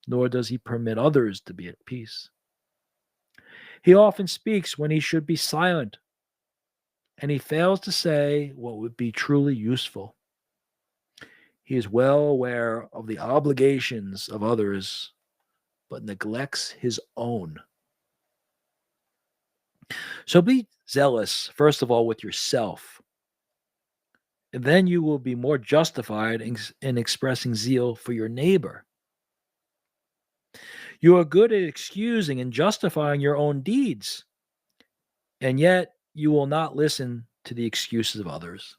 nor does he permit others to be at peace. He often speaks when he should be silent, and he fails to say what would be truly useful. He is well aware of the obligations of others, but neglects his own. So be zealous, first of all, with yourself. And then you will be more justified in expressing zeal for your neighbor. You are good at excusing and justifying your own deeds, and yet you will not listen to the excuses of others.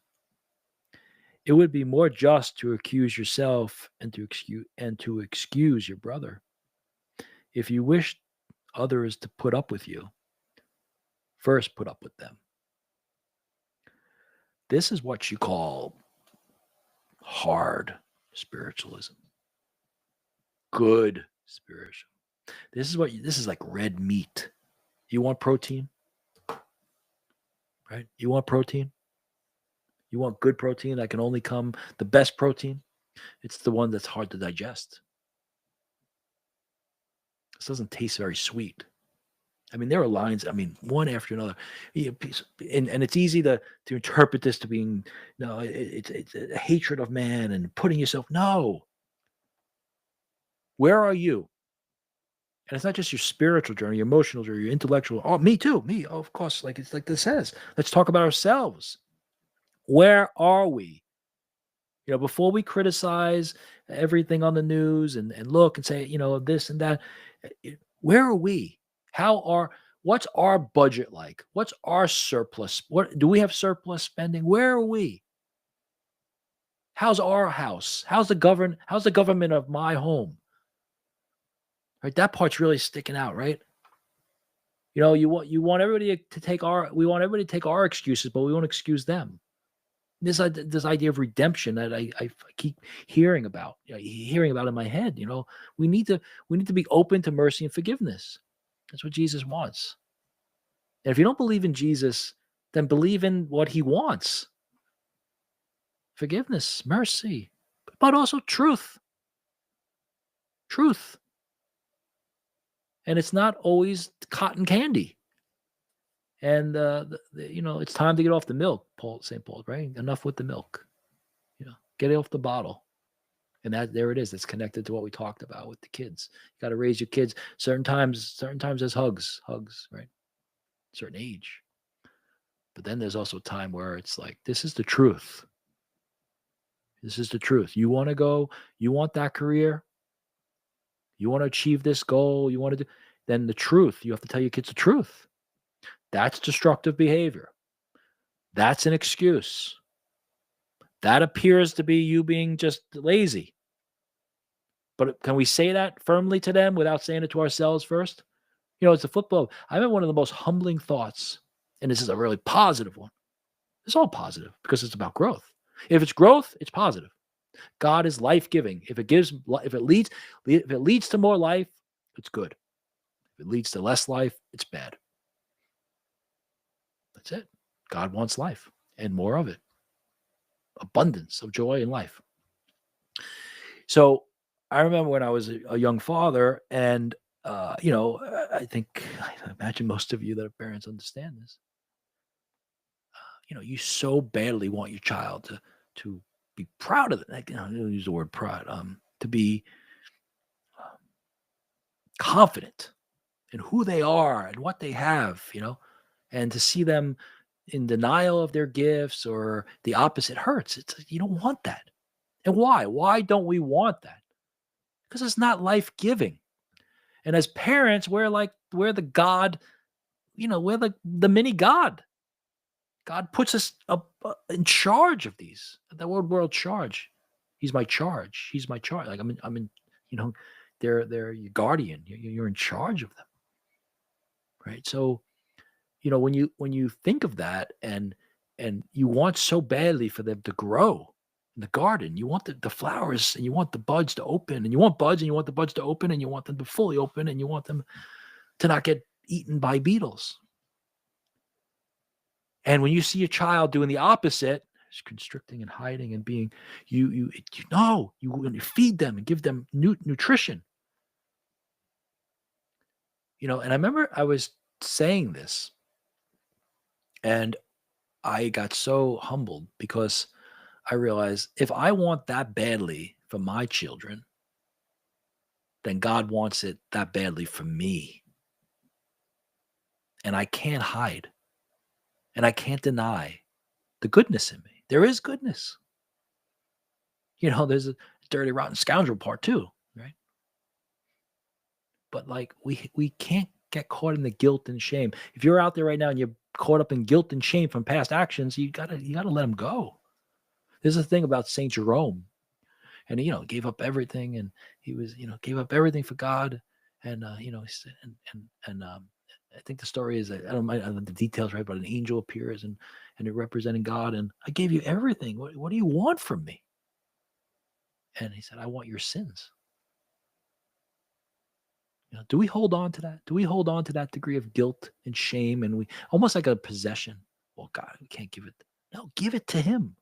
It would be more just to accuse yourself and to excuse your brother. If you wish others to put up with you, first put up with them. This is what you call hard spiritualism. Good spiritual. This is like red meat. You want protein? Right? You want protein? You want good protein that can only come, the best protein? It's the one that's hard to digest. This doesn't taste very sweet. I mean, there are lines, one after another. And it's easy to interpret this to being, it's a hatred of man and putting yourself, no. Where are you? And it's not just your spiritual journey, your emotional journey, your intellectual. Oh, me too. Me, oh, of course. Like it's like this says. Let's talk about ourselves. Where are we? Before we criticize everything on the news and look and say, this and that, where are we? What's our budget like? What's our surplus? What do we have surplus spending? Where are we? How's our house? How's the government of my home? Right, that part's really sticking out, right? You want everybody to take our excuses, but we won't excuse them. This idea of redemption that I keep hearing about in my head. We need to be open to mercy and forgiveness. That's what Jesus wants. And if you don't believe in Jesus, then believe in what he wants. Forgiveness, mercy, but also truth. Truth. And it's not always cotton candy. And it's time to get off the milk, St. Paul, right? Enough with the milk. Get it off the bottle. And there it is. It's connected to what we talked about with the kids. You got to raise your kids. Certain times there's hugs, right? Certain age. But then there's also a time where it's like, this is the truth. This is the truth. You want to go, you want that career, you want to achieve this goal, then the truth, you have to tell your kids the truth. That's destructive behavior. That's an excuse. That appears to be you being just lazy. But can we say that firmly to them without saying it to ourselves first? It's a football. I remember one of the most humbling thoughts, and this is a really positive one. It's all positive because it's about growth. If it's growth, it's positive. God is life-giving. If it leads to more life, it's good. If it leads to less life, it's bad. That's it. God wants life and more of it. Abundance of joy in life. So I remember when I was a young father, and I imagine most of you that are parents understand this. You so badly want your child to be proud of it. I don't use the word pride. To be confident in who they are and what they have. And to see them in denial of their gifts or the opposite hurts. You don't want that. And why? Why don't we want that? Because it's not life-giving. And as parents, we're the God, we're the mini God. God puts us in charge of these. The word charge. He's my charge. He's my charge. Like I'm in, they're your guardian. You're in charge of them. Right. So, when you think of that and you want so badly for them to grow in the garden, you want the flowers and you want the buds to open, and you want buds and you want the buds to open, and you want them to fully open, and you want them to not get eaten by beetles. And when you see a child doing the opposite, constricting and hiding and being, you feed them and give them nutrition. And I remember I was saying this, and I got so humbled because I realized if I want that badly for my children, then God wants it that badly for me. And I can't hide. And I can't deny the goodness in me. There is goodness. There's a dirty, rotten scoundrel part too, right? But like we can't get caught in the guilt and shame. If you're out there right now and you're caught up in guilt and shame from past actions, you gotta let them go. There's a thing about Saint Jerome, and he gave up everything, and he was gave up everything for God, and he said, and I think the story is, I don't know the details right, but an angel appears and they're representing God, and I gave you everything. What do you want from me? And he said, I want your sins. Do we hold on to that? Do we hold on to that degree of guilt and shame, and we almost like a possession? Well, God, we can't give it. No, give it to him.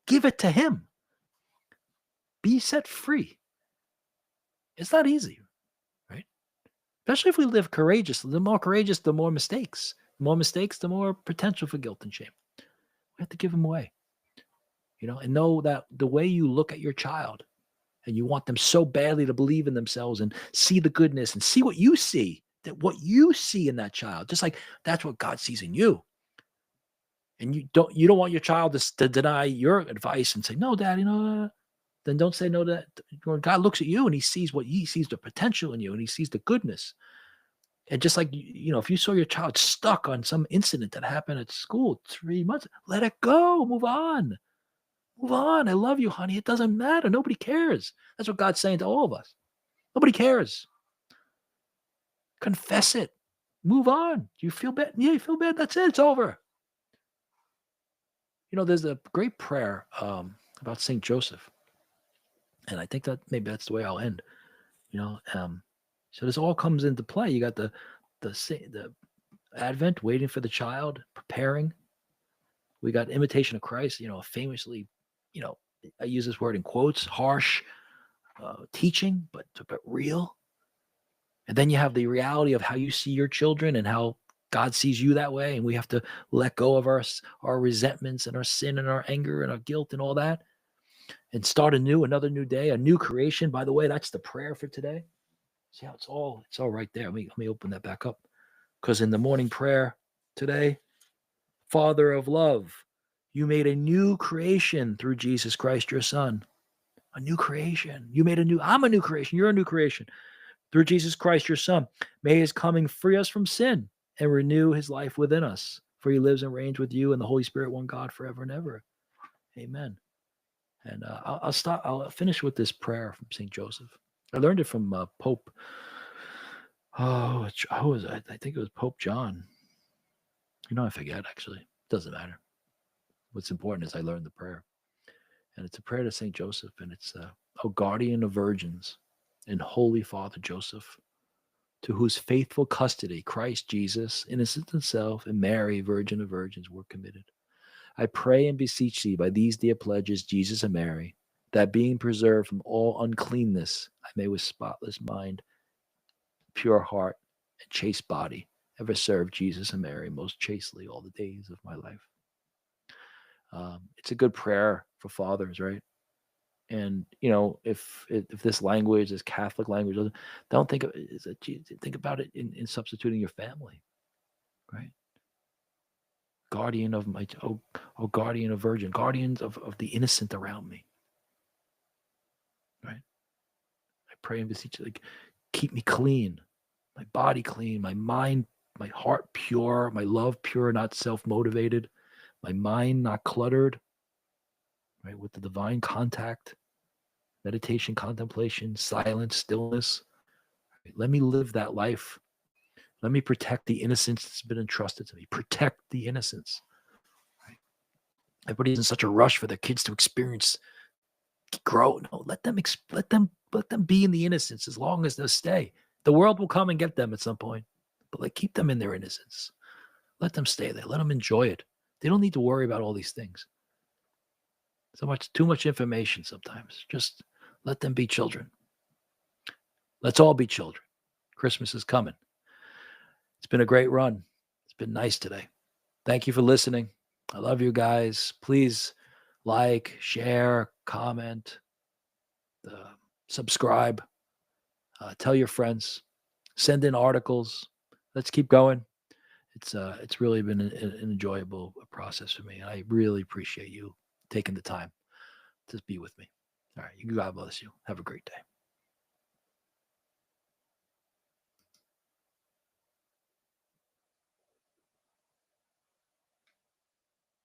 Give it to him. Be set free. It's not easy, right? Especially if we live courageously. The more courageous, the more mistakes. The more mistakes, the more potential for guilt and shame. We have to give them away. And know that the way you look at your child, and you want them so badly to believe in themselves and see the goodness and see what you see, that what you see in that child, just like that's what God sees in you. And you don't want your child to deny your advice and say, no, Daddy, no. Then don't say no to that. When God looks at you and he sees the potential in you, and he sees the goodness. And just like, if you saw your child stuck on some incident that happened at school 3 months, let it go. Move on. Move on. I love you, honey. It doesn't matter. Nobody cares. That's what God's saying to all of us. Nobody cares. Confess it. Move on. Do you feel bad? Yeah, you feel bad. That's it. It's over. There's a great prayer about St. Joseph. And I think that maybe that's the way I'll end. So this all comes into play. You got the Advent, waiting for the child, preparing. We got Imitation of Christ, famously, I use this word in quotes, harsh teaching, but real. And then you have the reality of how you see your children and how God sees you that way. And we have to let go of our resentments and our sin and our anger and our guilt and all that, and start another new day, a new creation. By the way, that's the prayer for today. See how it's all right there. Let me open that back up. Because in the morning prayer today, Father of love, you made a new creation through Jesus Christ, your Son. A new creation. I'm a new creation. You're a new creation. Through Jesus Christ, your Son. May his coming free us from sin and renew his life within us. For he lives and reigns with you and the Holy Spirit, one God, forever and ever. Amen. And I'll finish with this prayer from St. Joseph. I learned it from Pope. Who was it? I think it was Pope John. I forget, actually. Doesn't matter. What's important is I learned the prayer. And it's a prayer to St. Joseph. And it's, O guardian of virgins and holy Father Joseph, to whose faithful custody Christ Jesus, innocent himself, and Mary, Virgin of Virgins, were committed. I pray and beseech thee by these dear pledges, Jesus and Mary, that being preserved from all uncleanness, I may with spotless mind, pure heart, and chaste body ever serve Jesus and Mary most chastely all the days of my life. It's a good prayer for fathers, right? And if this language, this Catholic language, don't think of it. Think about it in substituting your family, right? Guardian of my, oh guardian of virgin, guardians of the innocent around me, right? I pray and beseech, like, keep me clean, my body clean, my mind, my heart pure, my love pure, not self-motivated, my mind not cluttered, right, with the divine contact, meditation, contemplation, silence, stillness. Right? Let me live that life. Let me protect the innocence that's been entrusted to me. Protect the innocence. Right? Everybody's in such a rush for their kids to experience, grow. No, let them be in the innocence as long as they'll stay. The world will come and get them at some point, but keep them in their innocence. Let them stay there. Let them enjoy it. They don't need to worry about all these things. Too much information sometimes. Just let them be children. Let's all be children. Christmas is coming. It's been a great run. It's been nice today. Thank you for listening. I love you guys. Please like, share, comment, subscribe, tell your friends, send in articles. Let's keep going. It's really been an enjoyable process for me, and I really appreciate you taking the time to be with me. All right, God bless you. Have a great day.